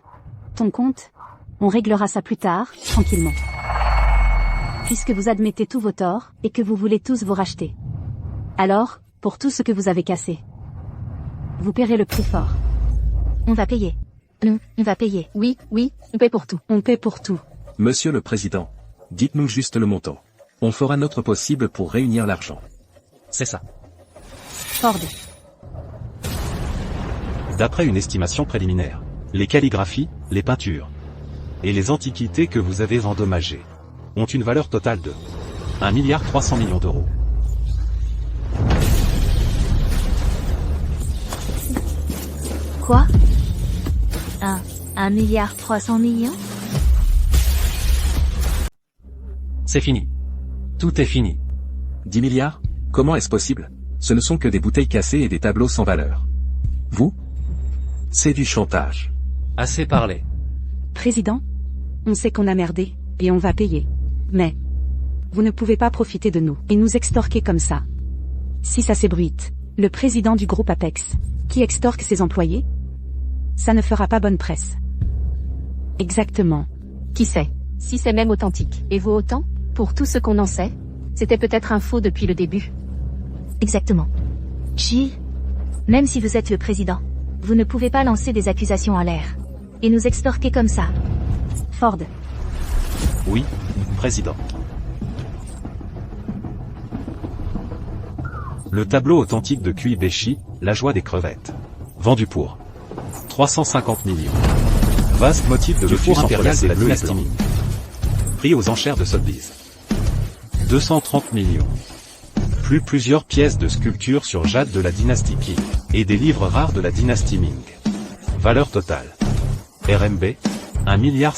Ton compte, on réglera ça plus tard, tranquillement. Puisque vous admettez tous vos torts, et que vous voulez tous vous racheter. Alors, pour tout ce que vous avez cassé, vous paierez le prix fort. On va payer. On va payer. Oui, on paie pour tout. On paie pour tout. Monsieur le Président, dites-nous juste le montant. On fera notre possible pour réunir l'argent. C'est ça. Ford. D'après une estimation préliminaire, les calligraphies, les peintures et les antiquités que vous avez endommagées ont une valeur totale de 1,3 milliard d'euros. Quoi 1,3 milliard C'est fini. Tout est fini. 10 milliards? Comment est-ce possible? Ce ne sont que des bouteilles cassées et des tableaux sans valeur. Vous? C'est du chantage. Assez parlé. Président, on sait qu'on a merdé, et on va payer. Mais, vous ne pouvez pas profiter de nous, et nous extorquer comme ça. Si ça s'ébruite, le président du groupe Apex, qui extorque ses employés, ça ne fera pas bonne presse. Exactement. Qui sait? Si c'est même authentique. Et vaut autant? Pour tout ce qu'on en sait, c'était peut-être un faux depuis le début. Exactement. Gilles, même si vous êtes le président, vous ne pouvez pas lancer des accusations en l'air. Et nous extorquer comme ça. Ford. Oui, président. Le tableau authentique de Kuibeshi, La joie des crevettes. Vendu pour 350 millions. Vaste motif de lotus impérial de la dynastie Ming. Prix aux enchères de Sotheby's. 230 millions. Plus plusieurs pièces de sculpture sur jade de la dynastie Qing. Et des livres rares de la dynastie Ming. Valeur totale. RMB, 1,7 milliard.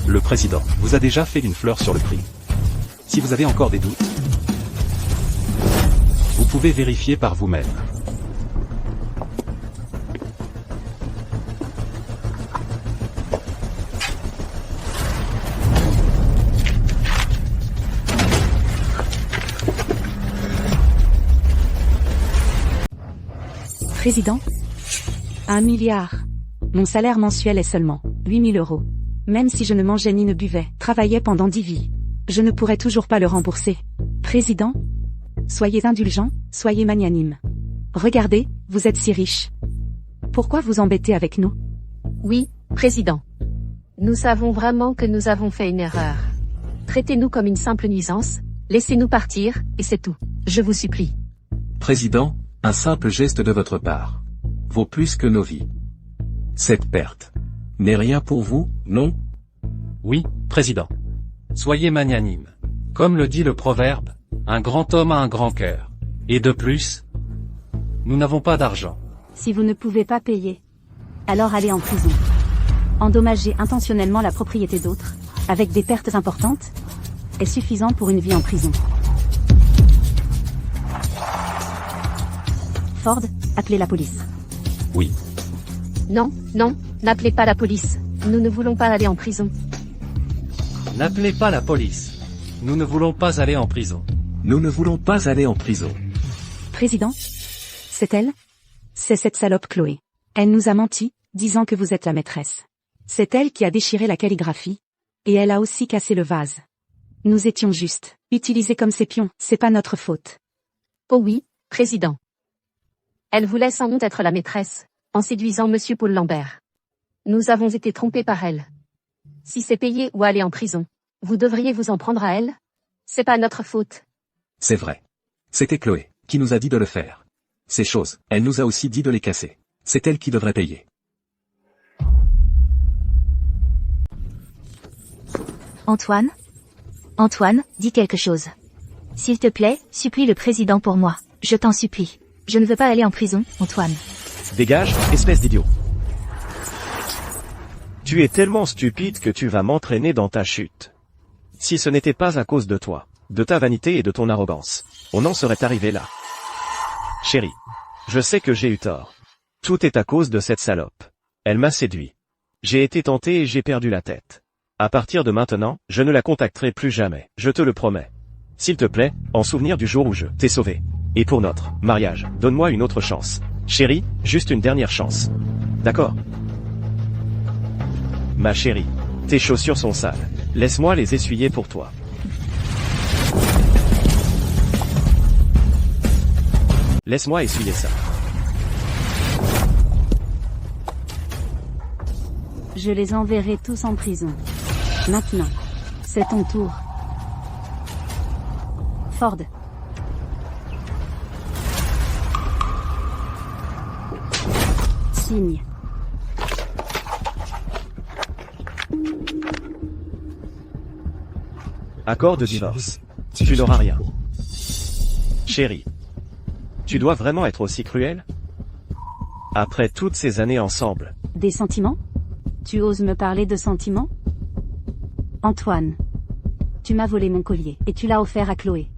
Le président vous a déjà fait une fleur sur le prix. Si vous avez encore des doutes, vous pouvez vérifier par vous-même. Président? 1 milliard. Mon salaire mensuel est seulement 8 000 euros. Même si je ne mangeais ni ne buvais, travaillais pendant 10 vies, je ne pourrais toujours pas le rembourser. Président? Soyez indulgent, soyez magnanime. Regardez, vous êtes si riche. Pourquoi vous embêtez avec nous? Oui, président. Nous savons vraiment que nous avons fait une erreur. Traitez-nous comme une simple nuisance, laissez-nous partir, et c'est tout. Je vous supplie. Président, un simple geste de votre part vaut plus que nos vies. Cette perte n'est rien pour vous, non? Oui, président. Soyez magnanime. Comme le dit le proverbe, un grand homme a un grand cœur. Et de plus, nous n'avons pas d'argent. Si vous ne pouvez pas payer, alors allez en prison. Endommager intentionnellement la propriété d'autres, avec des pertes importantes, est suffisant pour une vie en prison. Ford, appelez la police. Oui. Non, n'appelez pas la police. Nous ne voulons pas aller en prison. N'appelez pas la police. Nous ne voulons pas aller en prison. Nous ne voulons pas aller en prison. Président? C'est elle? C'est cette salope Chloé. Elle nous a menti, disant que vous êtes la maîtresse. C'est elle qui a déchiré la calligraphie. Et elle a aussi cassé le vase. Nous étions justes. Utilisés comme ses pions, c'est pas notre faute. Oh oui, président. Elle voulait sans honte être la maîtresse, en séduisant Monsieur Paul Lambert. Nous avons été trompés par elle. Si c'est payer ou aller en prison, vous devriez vous en prendre à elle. C'est pas notre faute. C'est vrai. C'était Chloé qui nous a dit de le faire. Ces choses, elle nous a aussi dit de les casser. C'est elle qui devrait payer. Antoine? Antoine, dis quelque chose. S'il te plaît, supplie le président pour moi. Je t'en supplie. Je ne veux pas aller en prison, Antoine. Dégage, espèce d'idiot. Tu es tellement stupide que tu vas m'entraîner dans ta chute. Si ce n'était pas à cause de toi, de ta vanité et de ton arrogance, on en serait arrivé là. Chérie, je sais que j'ai eu tort. Tout est à cause de cette salope. Elle m'a séduit. J'ai été tenté et j'ai perdu la tête. À partir de maintenant, je ne la contacterai plus jamais, je te le promets. S'il te plaît, en souvenir du jour où je t'ai sauvé. Et pour notre mariage, donne-moi une autre chance. Chérie, juste une dernière chance. D'accord? Ma chérie, tes chaussures sont sales. Laisse-moi les essuyer pour toi. Laisse-moi essuyer ça. Je les enverrai tous en prison. Maintenant. C'est ton tour. Ford. Signe. Accord de divorce. Tu n'auras rien. Chérie. Tu dois vraiment être aussi cruel? Après toutes ces années ensemble. Des sentiments? Tu oses me parler de sentiments? Antoine. Tu m'as volé mon collier, et tu l'as offert à Chloé.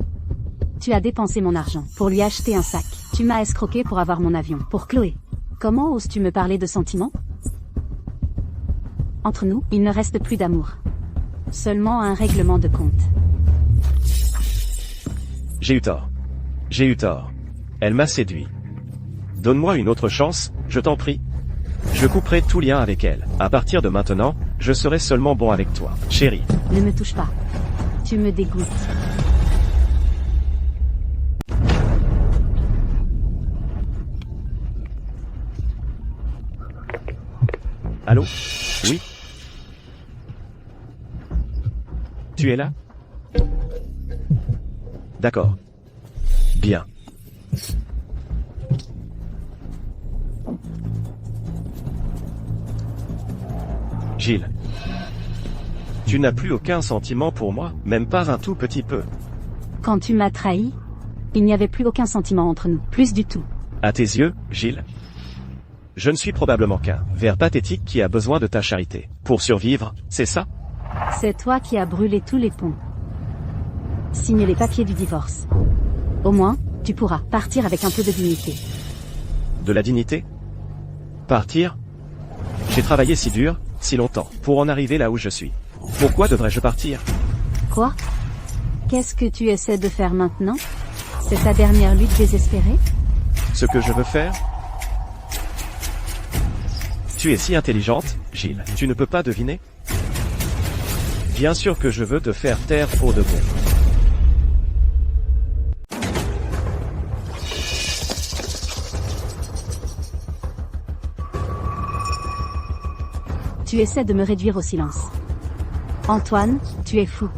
Tu as dépensé mon argent, pour lui acheter un sac. Tu m'as escroqué pour avoir mon avion, pour Chloé. Comment oses-tu me parler de sentiments? Entre nous, il ne reste plus d'amour. Seulement un règlement de compte. J'ai eu tort. J'ai eu tort. Elle m'a séduit. Donne-moi une autre chance, je t'en prie. Je couperai tout lien avec elle. À partir de maintenant, je serai seulement bon avec toi, chérie. Ne me touche pas. Tu me dégoûtes. Allô? Oui? Tu es là? D'accord. Bien. Gilles. Tu n'as plus aucun sentiment pour moi, même pas un tout petit peu. Quand tu m'as trahi, il n'y avait plus aucun sentiment entre nous, plus du tout. À tes yeux, Gilles? Je ne suis probablement qu'un ver pathétique qui a besoin de ta charité. Pour survivre, c'est ça? C'est toi qui as brûlé tous les ponts. Signe les papiers du divorce. Au moins, tu pourras partir avec un peu de dignité. De la dignité? Partir? J'ai travaillé si dur, si longtemps, pour en arriver là où je suis. Pourquoi devrais-je partir? Quoi? Qu'est-ce que tu essaies de faire maintenant? C'est ta dernière lutte désespérée? Ce que je veux faire? Tu es si intelligente, Gilles, tu ne peux pas deviner? Bien sûr que je veux te faire taire pour de bon. Tu essaies de me réduire au silence. Antoine, tu es fou.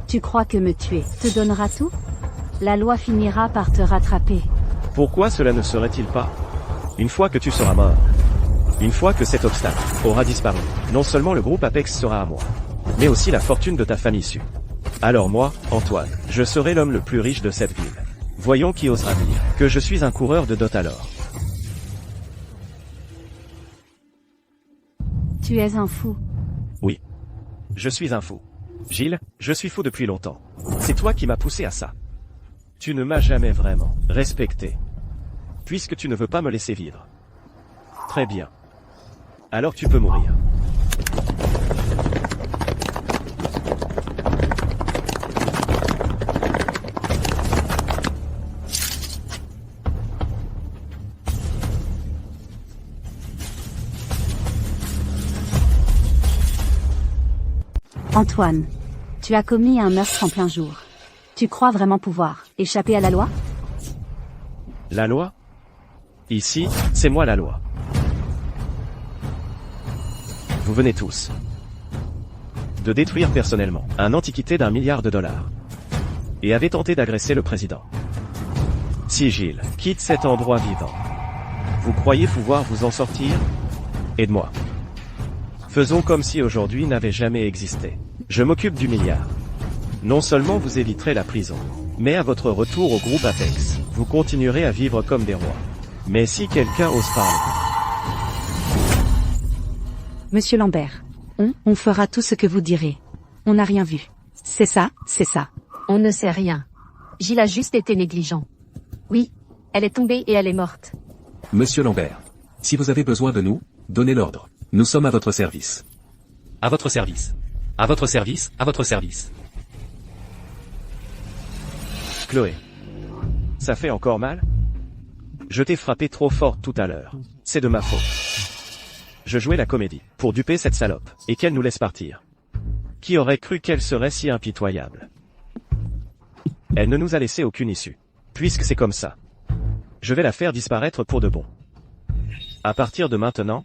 Tu crois que me tuer te donnera tout? La loi finira par te rattraper. Pourquoi cela ne serait-il pas? Une fois que tu seras mort, une fois que cet obstacle aura disparu, non seulement le groupe Apex sera à moi, mais aussi la fortune de ta famille issue. Alors moi, Antoine, je serai l'homme le plus riche de cette ville. Voyons qui osera dire que je suis un coureur de dot alors. Tu es un fou. Oui. Je suis un fou. Gilles, je suis fou depuis longtemps. C'est toi qui m'as poussé à ça. Tu ne m'as jamais vraiment respecté. Puisque tu ne veux pas me laisser vivre. Très bien. Alors tu peux mourir. Antoine, tu as commis un meurtre en plein jour. Tu crois vraiment pouvoir échapper à la loi? La loi? Ici, c'est moi la loi. Vous venez tous de détruire personnellement un antiquité d'1 milliard de dollars. Et avez tenté d'agresser le président. Si Gilles quitte cet endroit vivant, vous croyez pouvoir vous en sortir? Aide-moi. Faisons comme si aujourd'hui n'avait jamais existé. Je m'occupe du milliard. Non seulement vous éviterez la prison, mais à votre retour au groupe Apex, vous continuerez à vivre comme des rois. Mais si quelqu'un ose parler... Monsieur Lambert, On fera tout ce que vous direz. On n'a rien vu. C'est ça, c'est ça. On ne sait rien. Gilles a juste été négligent. Oui, elle est tombée et elle est morte. Monsieur Lambert. Si vous avez besoin de nous, donnez l'ordre. Nous sommes à votre service. À votre service. À votre service, à votre service. Chloé. Ça fait encore mal? Je t'ai frappé trop fort tout à l'heure. C'est de ma faute. Je jouais la comédie, pour duper cette salope, et qu'elle nous laisse partir. Qui aurait cru qu'elle serait si impitoyable? Elle ne nous a laissé aucune issue. Puisque c'est comme ça. Je vais la faire disparaître pour de bon. À partir de maintenant,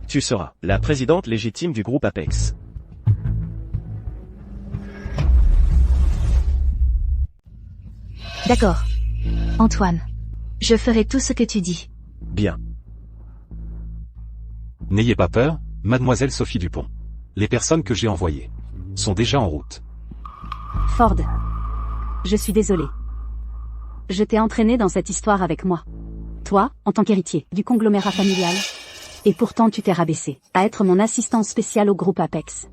tu seras la présidente légitime du groupe Apex. D'accord. Antoine. Je ferai tout ce que tu dis. Bien. N'ayez pas peur, mademoiselle Sophie Dupont. Les personnes que j'ai envoyées sont déjà en route. Ford. Je suis désolé. Je t'ai entraîné dans cette histoire avec moi. Toi, en tant qu'héritier du conglomérat familial. Et pourtant tu t'es rabaissé à être mon assistant spécial au groupe Apex.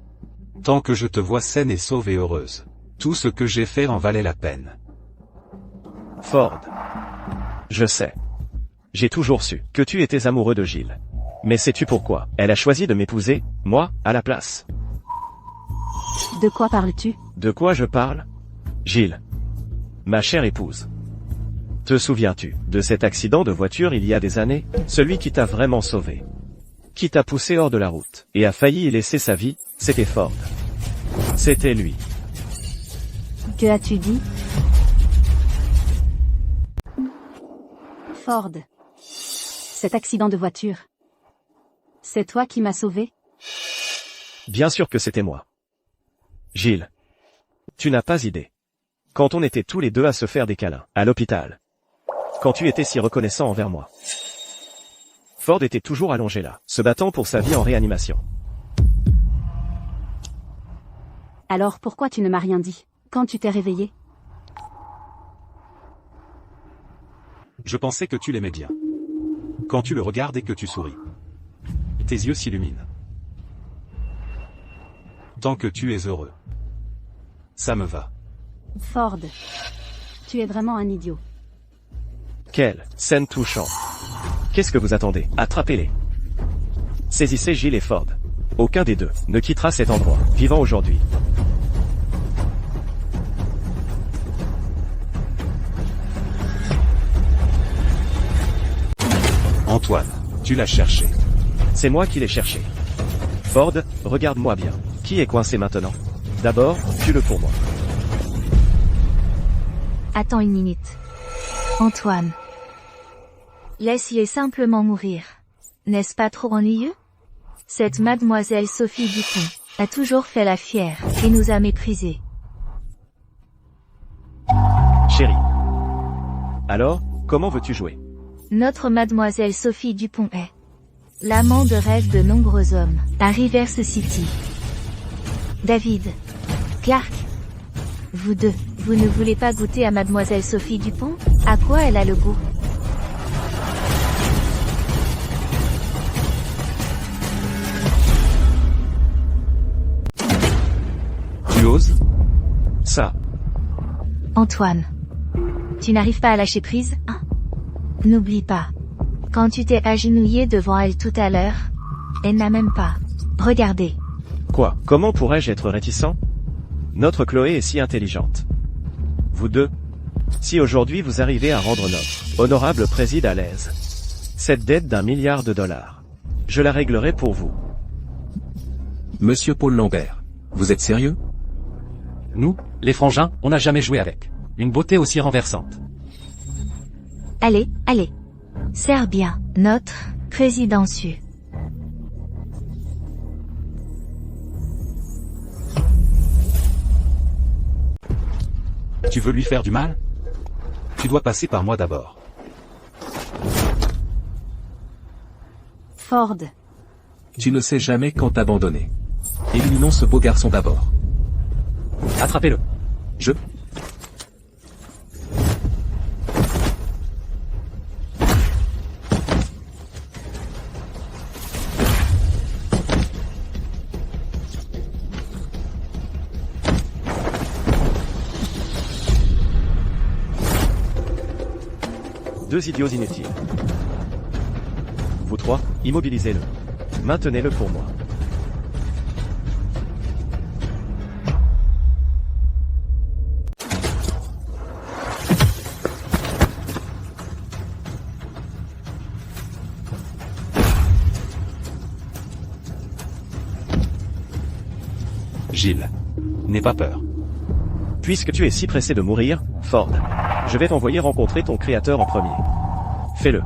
Tant que je te vois saine et sauve et heureuse, tout ce que j'ai fait en valait la peine. Ford. Je sais. J'ai toujours su que tu étais amoureux de Gilles. Mais sais-tu pourquoi elle a choisi de m'épouser, moi, à la place? De quoi parles-tu? De quoi je parle? Gilles. Ma chère épouse. Te souviens-tu de cet accident de voiture il y a des années? Celui qui t'a vraiment sauvé. Qui t'a poussé hors de la route, et a failli y laisser sa vie, c'était Ford. C'était lui. Que as-tu dit? Ford. Cet accident de voiture. C'est toi qui m'as sauvé? Bien sûr que c'était moi. Gilles. Tu n'as pas idée. Quand on était tous les deux à se faire des câlins, à l'hôpital. Quand tu étais si reconnaissant envers moi. Ford était toujours allongé là, se battant pour sa vie en réanimation. Alors pourquoi tu ne m'as rien dit, quand tu t'es réveillé? Je pensais que tu l'aimais bien. Quand tu le regardes et que tu souris, tes yeux s'illuminent. Tant que tu es heureux, ça me va. Ford. Tu es vraiment un idiot. Quelle scène touchante. Qu'est-ce que vous attendez? Attrapez-les. Saisissez Gilles et Ford. Aucun des deux ne quittera cet endroit, vivant aujourd'hui. Antoine, tu l'as cherché. C'est moi qui l'ai cherché. Ford, regarde-moi bien. Qui est coincé maintenant? D'abord, tue-le pour moi. Attends une minute. Antoine. Laisse-les simplement mourir. N'est-ce pas trop ennuyeux? Cette mademoiselle Sophie Dupont a toujours fait la fière et nous a méprisés. Chérie. Alors, comment veux-tu jouer? Notre mademoiselle Sophie Dupont est l'amant de rêve de nombreux hommes à Reverse City. David. Clark. Vous deux, vous ne voulez pas goûter à mademoiselle Sophie Dupont? À quoi elle a le goût? Tu oses? Ça. Antoine. Tu n'arrives pas à lâcher prise, hein? N'oublie pas. Quand tu t'es agenouillé devant elle tout à l'heure, elle n'a même pas regardé. Quoi? Comment pourrais-je être réticent? Notre Chloé est si intelligente. Vous deux. Si aujourd'hui vous arrivez à rendre notre honorable préside à l'aise, cette dette d'1 milliard de dollars, je la réglerai pour vous. Monsieur Paul Lambert. Vous êtes sérieux? Nous, les frangins, on n'a jamais joué avec une beauté aussi renversante. Allez, allez. Serre bien notre présidentieux. Tu veux lui faire du mal? Tu dois passer par moi d'abord. Ford. Tu ne sais jamais quand t'abandonner. Éliminons ce beau garçon d'abord. Attrapez-le. Je... Deux idiots inutiles. Vous trois, immobilisez-le. Maintenez-le pour moi. Gilles. N'aie pas peur. Puisque tu es si pressé de mourir, Ford, je vais t'envoyer rencontrer ton créateur en premier. Fais-le.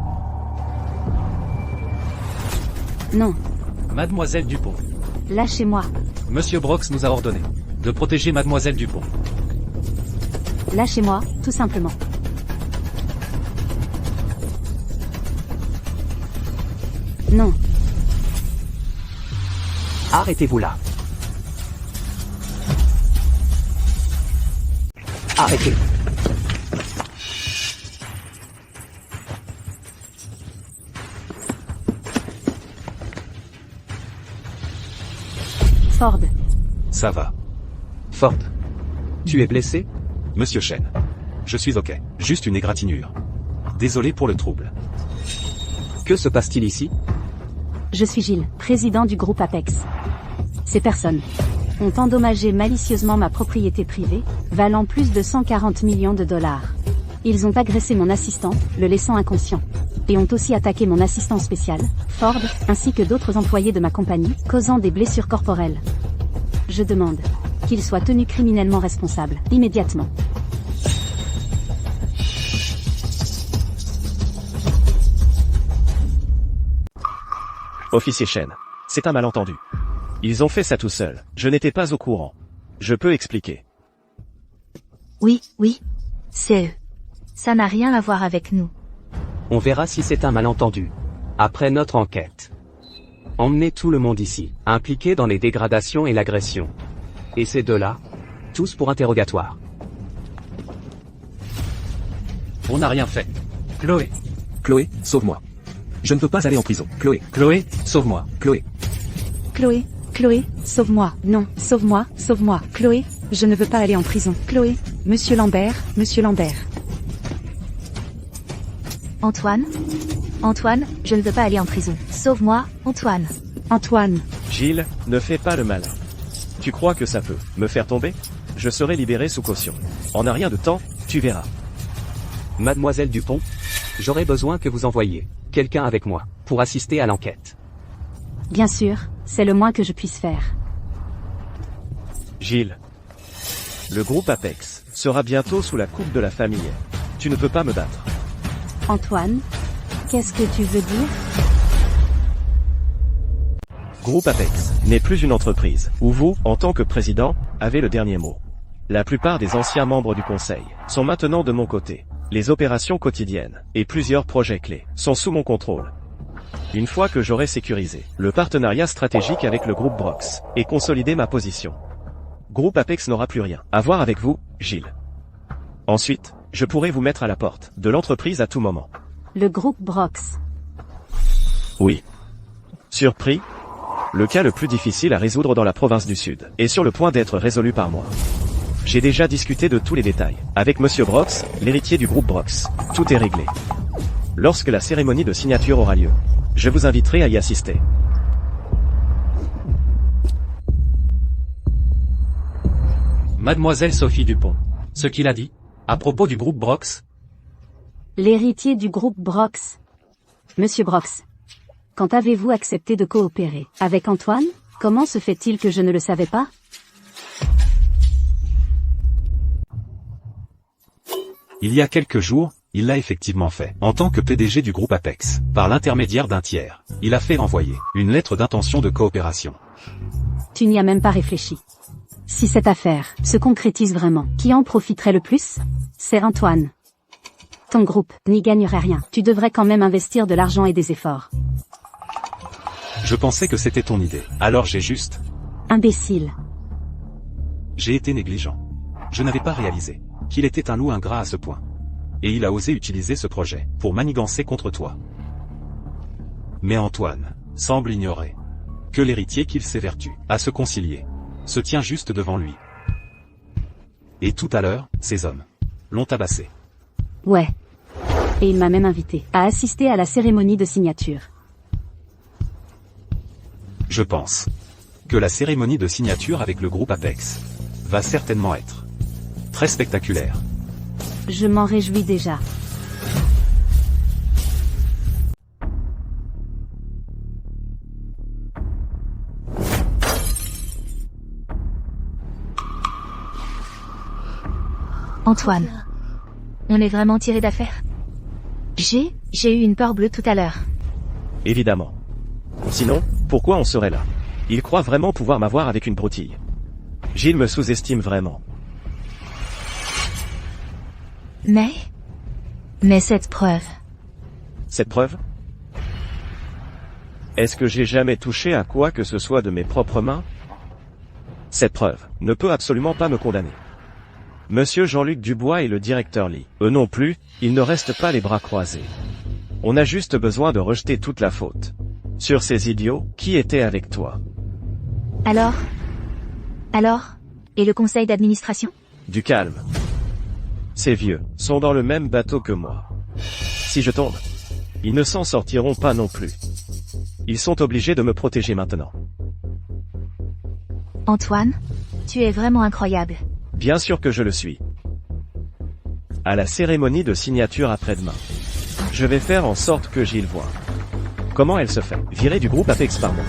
Non, Mademoiselle Dupont. lâchez-moi. Monsieur Brox nous a ordonné de protéger Mademoiselle Dupont. Lâchez-moi, tout simplement. Non, Arrêtez-vous là. Arrêtez. Ford. Ça va. Ford. Tu es blessé? Monsieur Chen. Je suis ok. Juste une égratignure. Désolé pour le trouble. Que se passe-t-il ici? Je suis Gilles, président du groupe Apex. Ces personnes ont endommagé malicieusement ma propriété privée, valant plus de 140 millions de dollars. Ils ont agressé mon assistant, le laissant inconscient. Et ont aussi attaqué mon assistant spécial, Ford, ainsi que d'autres employés de ma compagnie, causant des blessures corporelles. Je demande qu'ils soient tenus criminellement responsables, immédiatement. Officier Chen. C'est un malentendu. Ils ont fait ça tout seuls. Je n'étais pas au courant. Je peux expliquer. Oui, c'est eux. Ça n'a rien à voir avec nous. On verra si c'est un malentendu. Après notre enquête. Emmenez tout le monde ici, impliqué dans les dégradations et l'agression. Et ces deux-là, tous pour interrogatoire. On n'a rien fait. Chloé. Chloé, sauve-moi. Je ne peux pas aller en prison. Chloé, Chloé, sauve-moi. Chloé. Chloé, sauve-moi. Non, sauve-moi, sauve-moi. Chloé, je ne veux pas aller en prison. Chloé, Monsieur Lambert. Antoine, je ne veux pas aller en prison. Sauve-moi, Antoine. Antoine, Gilles, ne fais pas le malin. Tu crois que ça peut me faire tomber? Je serai libéré sous caution. En un rien de temps, tu verras. Mademoiselle Dupont, j'aurais besoin que vous envoyiez quelqu'un avec moi pour assister à l'enquête. Bien sûr, c'est le moins que je puisse faire. Gilles. Le groupe Apex sera bientôt sous la coupe de la famille. Tu ne peux pas me battre. Antoine, qu'est-ce que tu veux dire? Groupe Apex n'est plus une entreprise où vous, en tant que président, avez le dernier mot. La plupart des anciens membres du conseil sont maintenant de mon côté. Les opérations quotidiennes et plusieurs projets clés sont sous mon contrôle. Une fois que j'aurai sécurisé le partenariat stratégique avec le groupe Brox et consolidé ma position, Groupe Apex n'aura plus rien à voir avec vous, Gilles. Ensuite, je pourrai vous mettre à la porte de l'entreprise à tout moment. Le groupe Brox. Oui. Surpris? Le cas le plus difficile à résoudre dans la province du Sud est sur le point d'être résolu par moi. J'ai déjà discuté de tous les détails avec Monsieur Brox, l'héritier du groupe Brox. Tout est réglé. Lorsque la cérémonie de signature aura lieu, je vous inviterai à y assister. Mademoiselle Sophie Dupont. Ce qu'il a dit à propos du groupe Brox? L'héritier du groupe Brox. Monsieur Brox. Quand avez-vous accepté de coopérer avec Antoine? Comment se fait-il que je ne le savais pas? Il y a quelques jours, il l'a effectivement fait. En tant que PDG du groupe Apex, par l'intermédiaire d'un tiers, il a fait envoyer une lettre d'intention de coopération. Tu n'y as même pas réfléchi. Si cette affaire se concrétise vraiment, qui en profiterait le plus? C'est Antoine. Ton groupe n'y gagnerait rien. Tu devrais quand même investir de l'argent et des efforts. Je pensais que c'était ton idée. Alors j'ai juste... Imbécile. J'ai été négligent. Je n'avais pas réalisé qu'il était un loup ingrat à ce point. Et il a osé utiliser ce projet pour manigancer contre toi. Mais Antoine semble ignorer que l'héritier qu'il s'évertue à se concilier se tient juste devant lui. Et tout à l'heure, ces hommes l'ont tabassé. Ouais. Et il m'a même invité à assister à la cérémonie de signature. Je pense que la cérémonie de signature avec le groupe Apex va certainement être très spectaculaire. Je m'en réjouis déjà. Antoine. On est vraiment tiré d'affaire? J'ai eu une peur bleue tout à l'heure. Évidemment. Sinon, pourquoi on serait là? Il croit vraiment pouvoir m'avoir avec une broutille. Gilles me sous-estime vraiment. Mais cette preuve. Cette preuve? Est-ce que j'ai jamais touché à quoi que ce soit de mes propres mains? Cette preuve ne peut absolument pas me condamner. Monsieur Jean-Luc Dubois et le directeur Lee, eux non plus, ils ne restent pas les bras croisés. On a juste besoin de rejeter toute la faute sur ces idiots qui étaient avec toi. Alors? Et le conseil d'administration? Du calme. Ces vieux sont dans le même bateau que moi. Si je tombe, ils ne s'en sortiront pas non plus. Ils sont obligés de me protéger maintenant. Antoine, tu es vraiment incroyable. Bien sûr que je le suis. À la cérémonie de signature après-demain, je vais faire en sorte que Gilles voie. Comment elle se fait virer du groupe Apex par moi.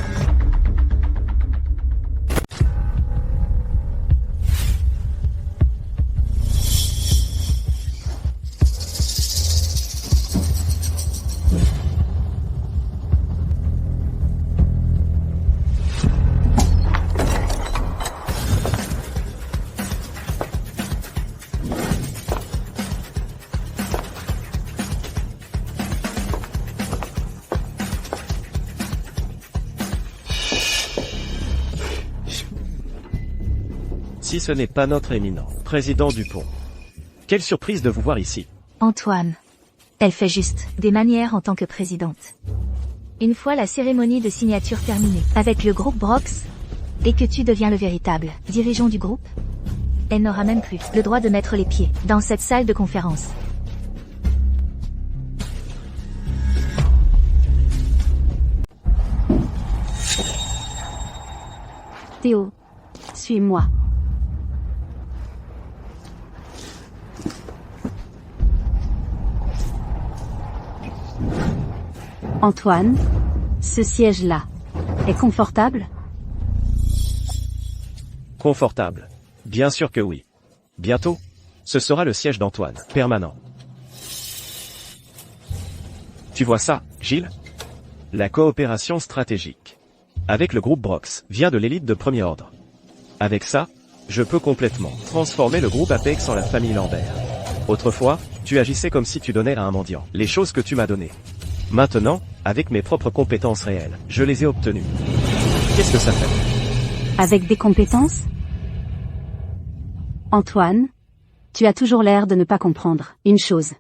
Si ce n'est pas notre éminent président Dupont. Quelle surprise de vous voir ici. Antoine. Elle fait juste des manières en tant que présidente. Une fois la cérémonie de signature terminée avec le groupe Brox, et que tu deviens le véritable dirigeant du groupe, elle n'aura même plus le droit de mettre les pieds dans cette salle de conférence. Théo, suis-moi. Antoine, ce siège-là est confortable? Confortable. Bien sûr que oui. Bientôt, ce sera le siège d'Antoine, permanent. Tu vois ça, Gilles? La coopération stratégique avec le groupe Brox vient de l'élite de premier ordre. Avec ça, je peux complètement transformer le groupe Apex en la famille Lambert. Autrefois, tu agissais comme si tu donnais à un mendiant les choses que tu m'as données. Maintenant, avec mes propres compétences réelles, je les ai obtenues. Qu'est-ce que ça fait? Avec des compétences? Antoine, tu as toujours l'air de ne pas comprendre une chose.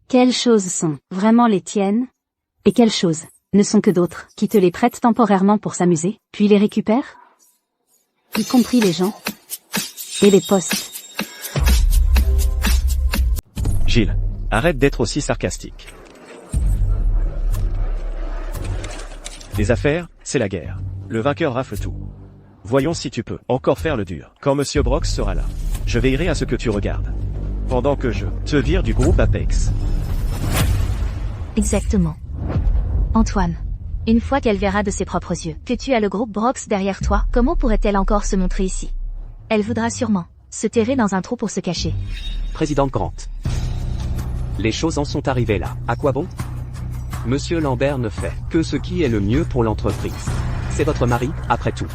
Quelles choses sont vraiment les tiennes? Et quelles choses ne sont que d'autres qui te les prêtent temporairement pour s'amuser, puis les récupèrent? Y compris les gens et les postes. Gilles, arrête d'être aussi sarcastique. Les affaires, c'est la guerre. Le vainqueur rafle tout. Voyons si tu peux encore faire le dur. Quand Monsieur Brox sera là, je veillerai à ce que tu regardes. Pendant que je te vire du groupe Apex. Exactement. Antoine. Une fois qu'elle verra de ses propres yeux que tu as le groupe Brox derrière toi, comment pourrait-elle encore se montrer ici? Elle voudra sûrement se terrer dans un trou pour se cacher. Président Grant. Les choses en sont arrivées là. À quoi bon? Monsieur Lambert ne fait que ce qui est le mieux pour l'entreprise. C'est votre mari, après tout.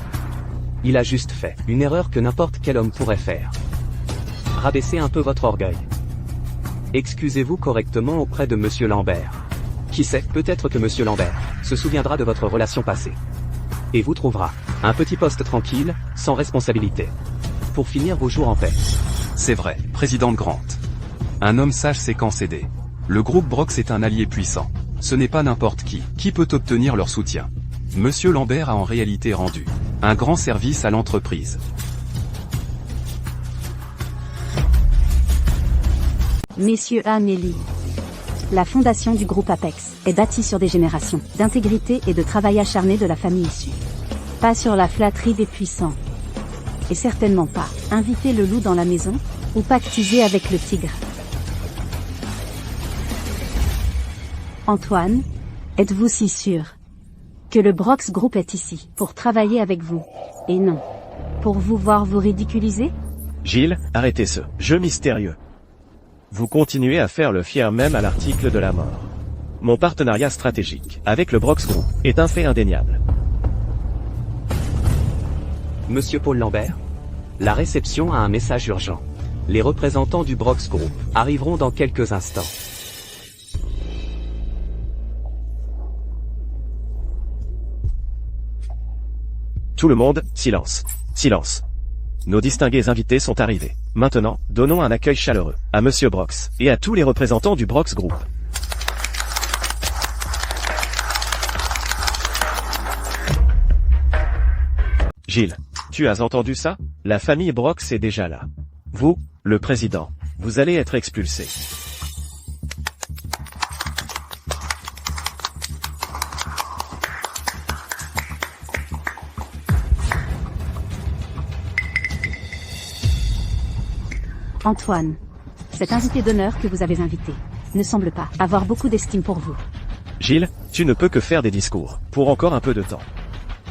Il a juste fait une erreur que n'importe quel homme pourrait faire. Rabaissez un peu votre orgueil. Excusez-vous correctement auprès de Monsieur Lambert. Qui sait, peut-être que Monsieur Lambert se souviendra de votre relation passée. Et vous trouvera un petit poste tranquille, sans responsabilité. Pour finir vos jours en paix. C'est vrai, président Grant. Un homme sage sait quand céder. Le groupe Brox est un allié puissant. Ce n'est pas n'importe qui peut obtenir leur soutien. Monsieur Lambert a en réalité rendu un grand service à l'entreprise. Messieurs Anne et Lee, La fondation du groupe Apex est bâtie sur des générations d'intégrité et de travail acharné de la famille issue. Pas sur la flatterie des puissants. Et certainement pas inviter le loup dans la maison, ou pactiser avec le tigre. Antoine, êtes-vous si sûr que le Brox Group est ici pour travailler avec vous, et non pour vous voir vous ridiculiser? Gilles, arrêtez ce jeu mystérieux. Vous continuez à faire le fier même à l'article de la mort. Mon partenariat stratégique avec le Brox Group est un fait indéniable. Monsieur Paul Lambert? La réception a un message urgent. Les représentants du Brox Group arriveront dans quelques instants. Tout le monde, silence. Silence. Nos distingués invités sont arrivés. Maintenant, donnons un accueil chaleureux à Monsieur Brox et à tous les représentants du Brox Group. Gilles, tu as entendu ça? La famille Brox est déjà là. Vous, le président, vous allez être expulsé. Antoine, cet invité d'honneur que vous avez invité ne semble pas avoir beaucoup d'estime pour vous. Gilles, tu ne peux que faire des discours, pour encore un peu de temps.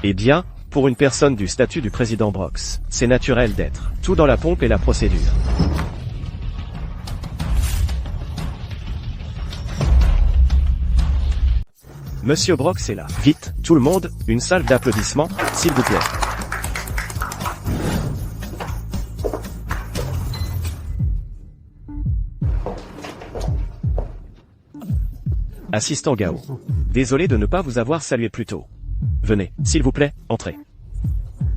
Eh bien, pour une personne du statut du président Brox, c'est naturel d'être tout dans la pompe et la procédure. Monsieur Brox est là. Vite, tout le monde, une salve d'applaudissements, s'il vous plaît. Assistant Gao. Désolé de ne pas vous avoir salué plus tôt. Venez, s'il vous plaît, entrez.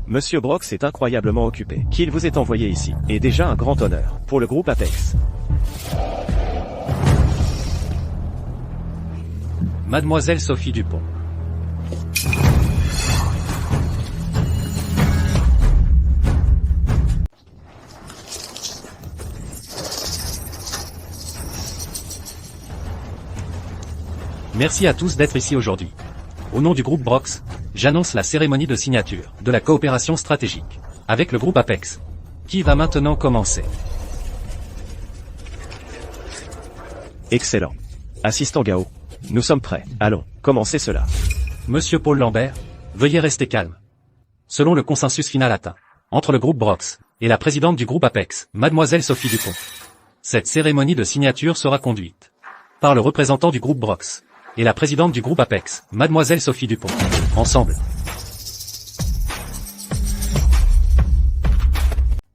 Monsieur Brox est incroyablement occupé. Qu'il vous ait envoyé ici est déjà un grand honneur pour le groupe Apex. Mademoiselle Sophie Dupont. Merci à tous d'être ici aujourd'hui. Au nom du groupe Brox, j'annonce la cérémonie de signature de la coopération stratégique avec le groupe Apex, qui va maintenant commencer. Excellent. Assistant Gao, nous sommes prêts. Allons, commencez cela. Monsieur Paul Lambert, veuillez rester calme. Selon le consensus final atteint entre le groupe Brox et la présidente du groupe Apex, Mademoiselle Sophie Dupont, cette cérémonie de signature sera conduite par le représentant du groupe Brox et la présidente du groupe Apex, Mademoiselle Sophie Dupont, ensemble.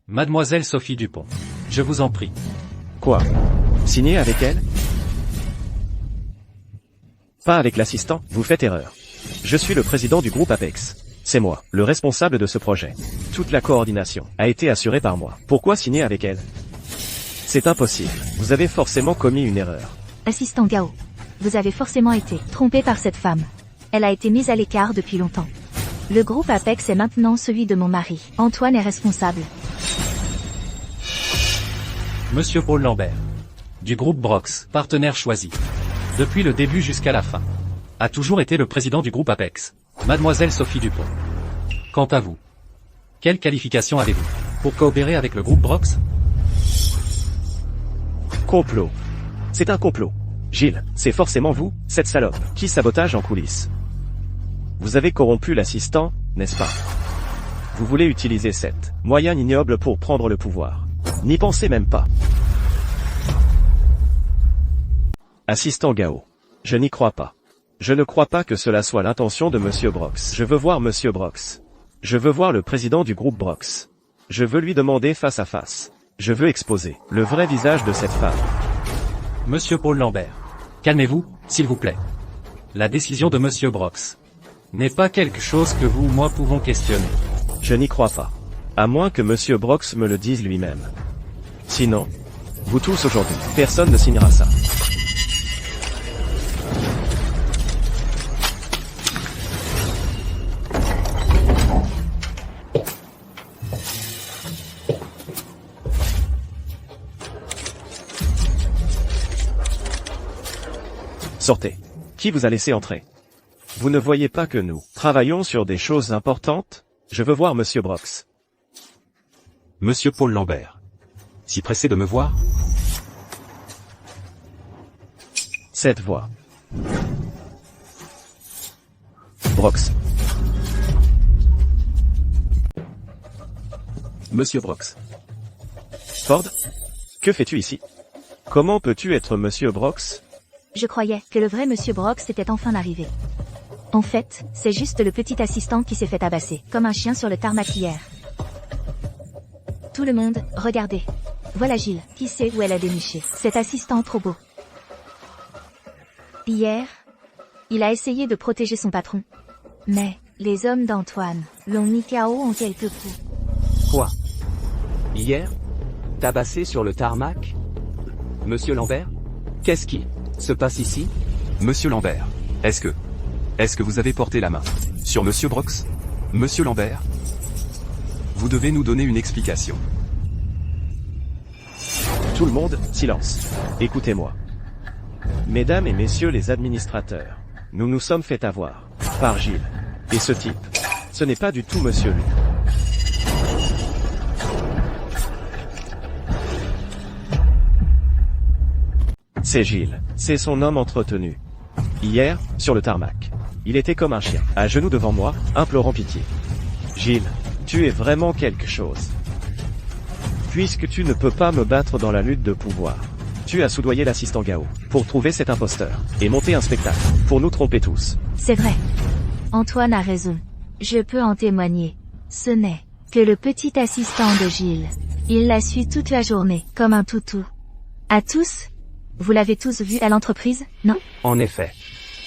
Mademoiselle Sophie Dupont, je vous en prie. Quoi? Signer avec elle? Pas avec l'assistant, vous faites erreur. Je suis le président du groupe Apex. C'est moi, le responsable de ce projet. Toute la coordination a été assurée par moi. Pourquoi signer avec elle? C'est impossible. Vous avez forcément commis une erreur. Assistant Gao, vous avez forcément été trompé par cette femme. Elle a été mise à l'écart depuis longtemps. Le groupe Apex est maintenant celui de mon mari. Antoine est responsable. Monsieur Paul Lambert, du groupe Brox, partenaire choisi, depuis le début jusqu'à la fin, a toujours été le président du groupe Apex, Mademoiselle Sophie Dupont. Quant à vous, quelle qualification avez-vous pour coopérer avec le groupe Brox? Complot. C'est un complot. Gilles, c'est forcément vous, cette salope, qui sabotage en coulisses. Vous avez corrompu l'assistant, n'est-ce pas? Vous voulez utiliser cette moyen ignoble pour prendre le pouvoir. N'y pensez même pas. Assistant Gao. Je n'y crois pas. Je ne crois pas que cela soit l'intention de Monsieur Brox. Je veux voir Monsieur Brox. Je veux voir le président du groupe Brox. Je veux lui demander face à face. Je veux exposer le vrai visage de cette femme. Monsieur Paul Lambert, calmez-vous, s'il vous plaît. La décision de Monsieur Brox n'est pas quelque chose que vous ou moi pouvons questionner. Je n'y crois pas. À moins que Monsieur Brox me le dise lui-même. Sinon, vous tous aujourd'hui, personne ne signera ça. Sortez. Qui vous a laissé entrer? Vous ne voyez pas que nous travaillons sur des choses importantes? Je veux voir Monsieur Brox. Monsieur Paul Lambert. Si pressé de me voir? Cette voix. Brox. Monsieur Brox. Ford? Que fais-tu ici? Comment peux-tu être Monsieur Brox? Je croyais que le vrai Monsieur Brox était enfin arrivé. En fait, c'est juste le petit assistant qui s'est fait tabasser, comme un chien sur le tarmac hier. Tout le monde, regardez. Voilà Gilles, qui sait où elle a déniché cet assistant trop beau. Hier, il a essayé de protéger son patron. Mais, les hommes d'Antoine l'ont mis KO en quelques coups. Quoi? Hier? Tabassé sur le tarmac? Monsieur Lambert? Qu'est-ce qui se passe ici? Monsieur Lambert. Est-ce que vous avez porté la main sur Monsieur Brox? Monsieur Lambert? Vous devez nous donner une explication. Tout le monde, silence. Écoutez-moi. Mesdames et messieurs les administrateurs, nous nous sommes fait avoir par Gilles. Et ce type, ce n'est pas du tout Monsieur Lu. C'est Gilles, c'est son homme entretenu. Hier, sur le tarmac, il était comme un chien, à genoux devant moi, implorant pitié. Gilles, tu es vraiment quelque chose. Puisque tu ne peux pas me battre dans la lutte de pouvoir, tu as soudoyé l'assistant Gao, pour trouver cet imposteur, et monter un spectacle, pour nous tromper tous. C'est vrai. Antoine a raison. Je peux en témoigner. Ce n'est que le petit assistant de Gilles. Il la suit toute la journée, comme un toutou. À tous? Vous l'avez tous vu à l'entreprise, non? En effet.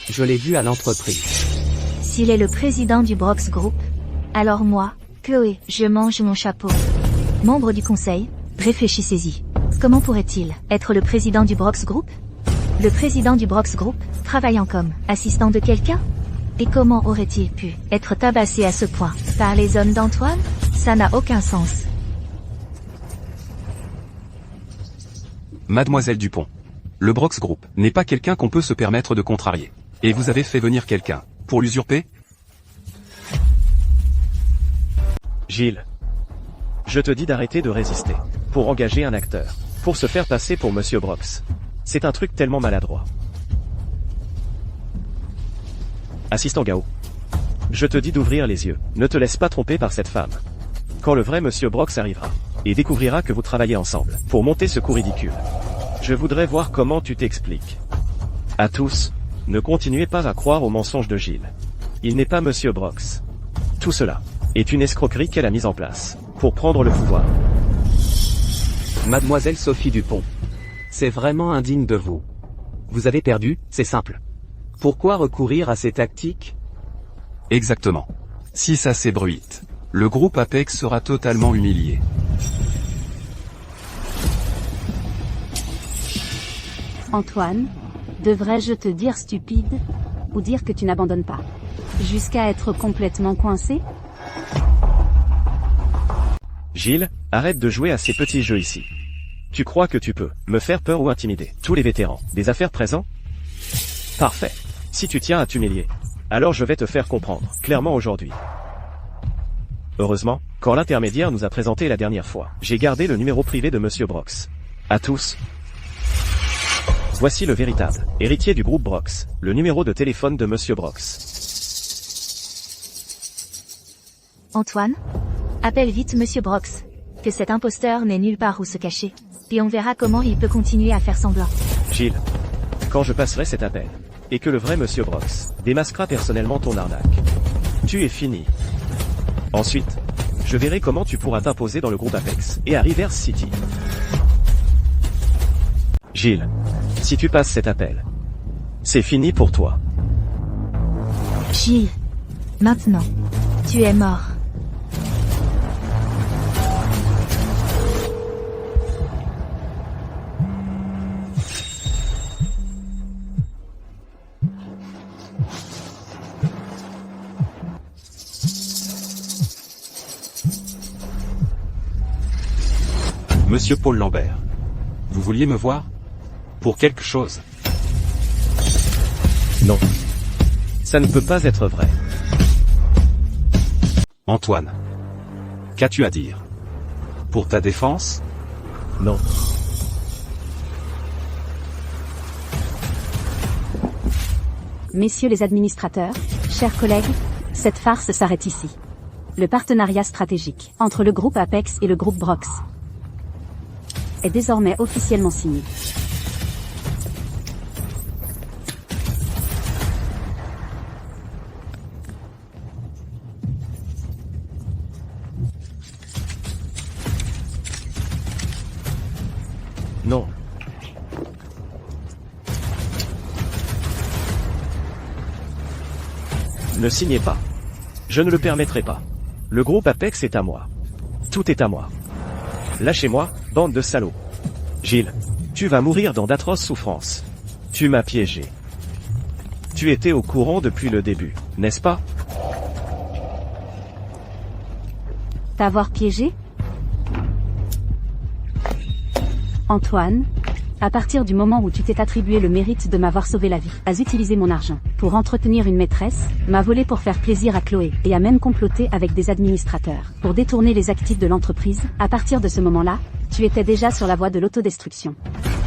Je l'ai vu à l'entreprise. S'il est le président du Brox Group, alors moi, Chloé, je mange mon chapeau. Membre du conseil, réfléchissez-y. Comment pourrait-il être le président du Brox Group? Le président du Brox Group, travaillant comme assistant de quelqu'un? Et comment aurait-il pu être tabassé à ce point par les hommes d'Antoine? Ça n'a aucun sens. Mademoiselle Dupont. Le Brox Group n'est pas quelqu'un qu'on peut se permettre de contrarier. Et vous avez fait venir quelqu'un pour l'usurper? Gilles. Je te dis d'arrêter de résister. Pour engager un acteur. Pour se faire passer pour Monsieur Brox. C'est un truc tellement maladroit. Assistant Gao. Je te dis d'ouvrir les yeux. Ne te laisse pas tromper par cette femme. Quand le vrai Monsieur Brox arrivera, et découvrira que vous travaillez ensemble, pour monter ce coup ridicule. Je voudrais voir comment tu t'expliques. À tous, ne continuez pas à croire aux mensonges de Gilles. Il n'est pas Monsieur Brox. Tout cela est une escroquerie qu'elle a mise en place, pour prendre le pouvoir. Mademoiselle Sophie Dupont. C'est vraiment indigne de vous. Vous avez perdu, c'est simple. Pourquoi recourir à ces tactiques? Exactement. Si ça s'ébruite, le groupe Apex sera totalement humilié. Antoine, devrais-je te dire stupide? Ou dire que tu n'abandonnes pas? Jusqu'à être complètement coincé? Gilles, arrête de jouer à ces petits jeux ici. Tu crois que tu peux me faire peur ou intimider tous les vétérans des affaires présents? Parfait. Si tu tiens à t'humilier, alors je vais te faire comprendre clairement aujourd'hui. Heureusement, quand l'intermédiaire nous a présenté la dernière fois, j'ai gardé le numéro privé de Monsieur Brox. À tous. Voici le véritable héritier du groupe Brox, le numéro de téléphone de Monsieur Brox. Antoine? Appelle vite Monsieur Brox. Que cet imposteur n'ait nulle part où se cacher. Et on verra comment il peut continuer à faire semblant. Gilles. Quand je passerai cet appel, et que le vrai Monsieur Brox démasquera personnellement ton arnaque, tu es fini. Ensuite, je verrai comment tu pourras t'imposer dans le groupe Apex, et à River City. Gilles. Si tu passes cet appel, c'est fini pour toi. Gilles. Maintenant. Tu es mort. Monsieur Paul Lambert. Vous vouliez me voir? Pour quelque chose? Non. Ça ne peut pas être vrai. Antoine. Qu'as-tu à dire? Pour ta défense? Non. Messieurs les administrateurs, chers collègues, cette farce s'arrête ici. Le partenariat stratégique entre le groupe Apex et le groupe Brox est désormais officiellement signé. Non. Ne signez pas. Je ne le permettrai pas. Le groupe Apex est à moi. Tout est à moi. Lâchez-moi, bande de salauds. Gilles, tu vas mourir dans d'atroces souffrances. Tu m'as piégé. Tu étais au courant depuis le début, n'est-ce pas? T'avoir piégé? Antoine, à partir du moment où tu t'es attribué le mérite de m'avoir sauvé la vie, as utilisé mon argent pour entretenir une maîtresse, m'as volé pour faire plaisir à Chloé, et a même comploté avec des administrateurs pour détourner les actifs de l'entreprise. À partir de ce moment-là, tu étais déjà sur la voie de l'autodestruction.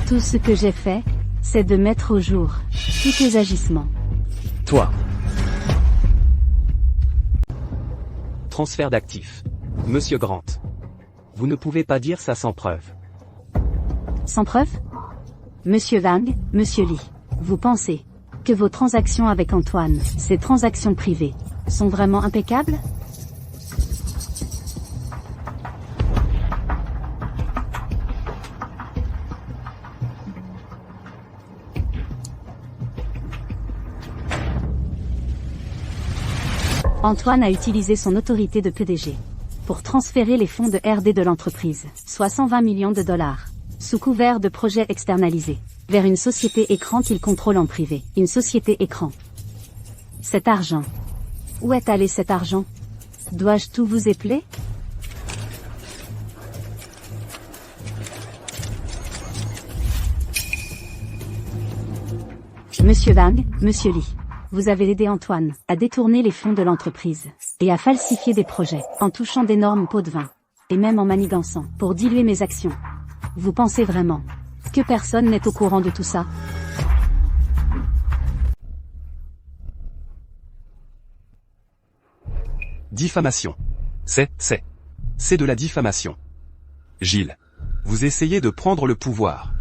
Tout ce que j'ai fait, c'est de mettre au jour tous tes agissements. Toi. Transfert d'actifs. Monsieur Grant. Vous ne pouvez pas dire ça sans preuve. Sans preuve? Monsieur Wang, Monsieur Lee, vous pensez que vos transactions avec Antoine, ces transactions privées, sont vraiment impeccables? Antoine a utilisé son autorité de PDG pour transférer les fonds de RD de l'entreprise, soit 120 millions de dollars, sous couvert de projets externalisés, vers une société écran qu'il contrôle en privé, une société écran. Cet argent. Où est allé cet argent? Dois-je tout vous épeler? Monsieur Wang, Monsieur Lee, vous avez aidé Antoine à détourner les fonds de l'entreprise et à falsifier des projets en touchant d'énormes pots de vin et même en manigançant pour diluer mes actions. Vous pensez vraiment que personne n'est au courant de tout ça? Diffamation. C'est de la diffamation. Gilles. Vous essayez de prendre le pouvoir.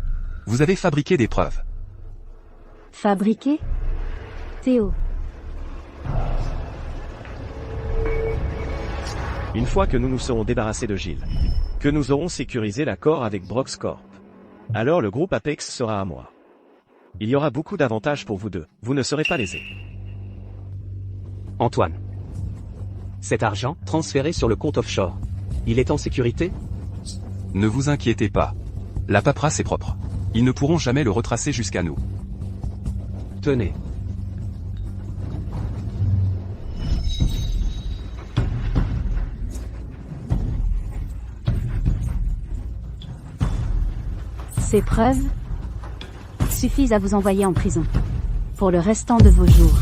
Vous avez fabriqué des preuves. Fabriqué? Théo. Une fois que nous nous serons débarrassés de Gilles, que nous aurons sécurisé l'accord avec Brox Corp, alors le groupe Apex sera à moi. Il y aura beaucoup d'avantages pour vous deux, vous ne serez pas lésés. Antoine. Cet argent, transféré sur le compte offshore, il est en sécurité? Ne vous inquiétez pas. La paperasse est propre. Ils ne pourront jamais le retracer jusqu'à nous. Tenez. Ces preuves suffisent à vous envoyer en prison pour le restant de vos jours.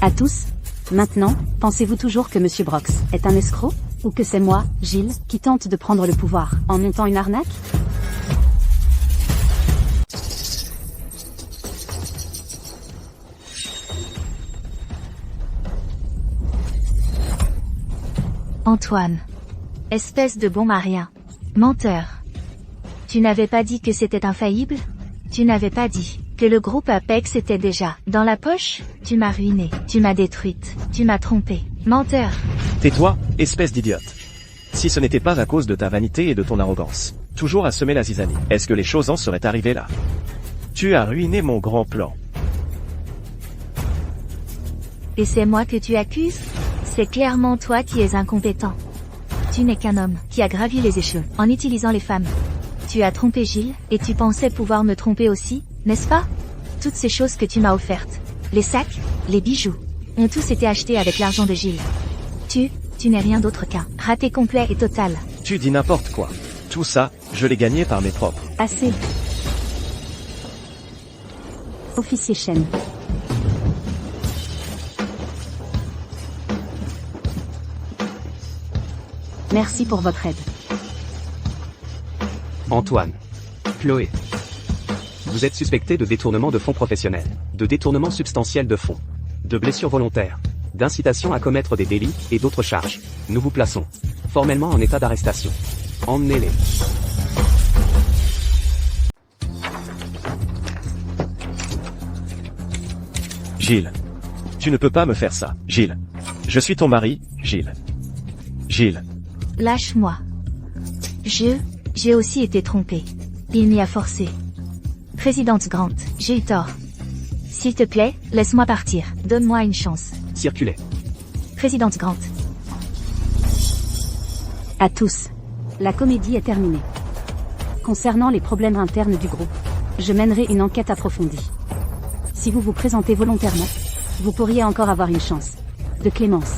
À tous, maintenant, pensez-vous toujours que Monsieur Brox est un escroc, ou que c'est moi, Gilles, qui tente de prendre le pouvoir en montant une arnaque? Antoine. Espèce de bon marien. Menteur. Tu n'avais pas dit que c'était infaillible? Tu n'avais pas dit que le groupe Apex était déjà dans la poche? Tu m'as ruiné, tu m'as détruite, tu m'as trompé. Menteur. Tais-toi, espèce d'idiote. Si ce n'était pas à cause de ta vanité et de ton arrogance, toujours à semer la zizanie, est-ce que les choses en seraient arrivées là? Tu as ruiné mon grand plan. Et c'est moi que tu accuses? C'est clairement toi qui es incompétent. Tu n'es qu'un homme qui a gravi les échelons en utilisant les femmes. Tu as trompé Gilles, et tu pensais pouvoir me tromper aussi, n'est-ce pas? Toutes ces choses que tu m'as offertes, les sacs, les bijoux, ont tous été achetés avec l'argent de Gilles. Tu n'es rien d'autre qu'un raté complet et total. Tu dis n'importe quoi. Tout ça, je l'ai gagné par mes propres. Assez. Officier Chen. Merci pour votre aide. Antoine. Chloé. Vous êtes suspecté de détournement de fonds professionnels, de détournement substantiel de fonds, de blessures volontaires, d'incitation à commettre des délits et d'autres charges. Nous vous plaçons formellement en état d'arrestation. Emmenez-les. Gilles. Tu ne peux pas me faire ça, Gilles. Je suis ton mari, Gilles. Gilles. Lâche-moi. J'ai aussi été trompée. Il m'y a forcé. Présidente Grant, j'ai eu tort. S'il te plaît, laisse-moi partir. Donne-moi une chance. Circulez. Présidente Grant. À tous. La comédie est terminée. Concernant les problèmes internes du groupe, je mènerai une enquête approfondie. Si vous vous présentez volontairement, vous pourriez encore avoir une chance de clémence.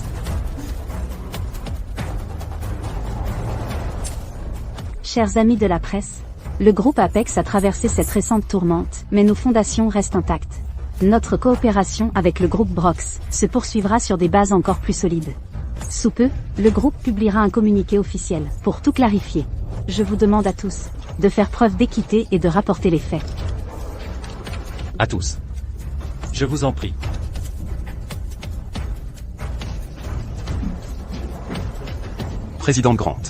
Chers amis de la presse, le groupe Apex a traversé cette récente tourmente, mais nos fondations restent intactes. Notre coopération avec le groupe Brox se poursuivra sur des bases encore plus solides. Sous peu, le groupe publiera un communiqué officiel pour tout clarifier. Je vous demande à tous de faire preuve d'équité et de rapporter les faits. À tous. Je vous en prie. Président Grant.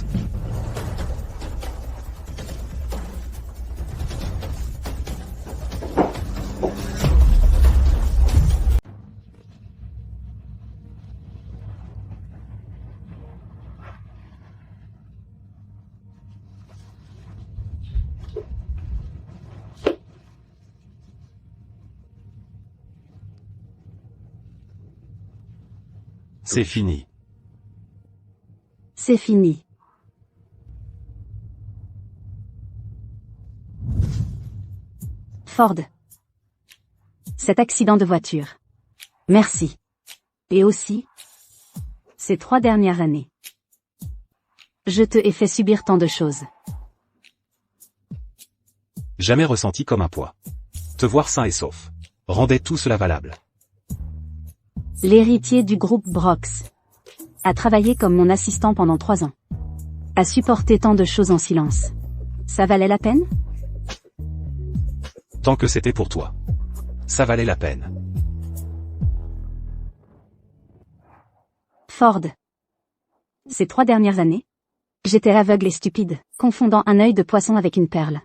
C'est fini. C'est fini. Ford. Cet accident de voiture. Merci. Et aussi, ces 3 dernières années. Je te ai fait subir tant de choses. Jamais ressenti comme un poids. Te voir sain et sauf rendait tout cela valable. L'héritier du groupe Brox a travaillé comme mon assistant pendant 3 ans. A supporté tant de choses en silence. Ça valait la peine? Tant que c'était pour toi. Ça valait la peine. Ford. Ces 3 dernières années, j'étais aveugle et stupide, confondant un œil de poisson avec une perle.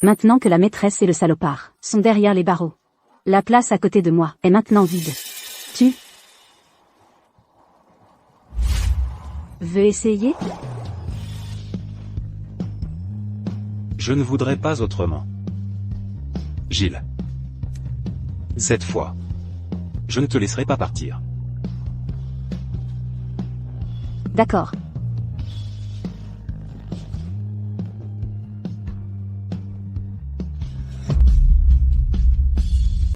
Maintenant que la maîtresse et le salopard sont derrière les barreaux, la place à côté de moi est maintenant vide. Tu veux essayer? Je ne voudrais pas autrement. Gilles. Cette fois, je ne te laisserai pas partir. D'accord.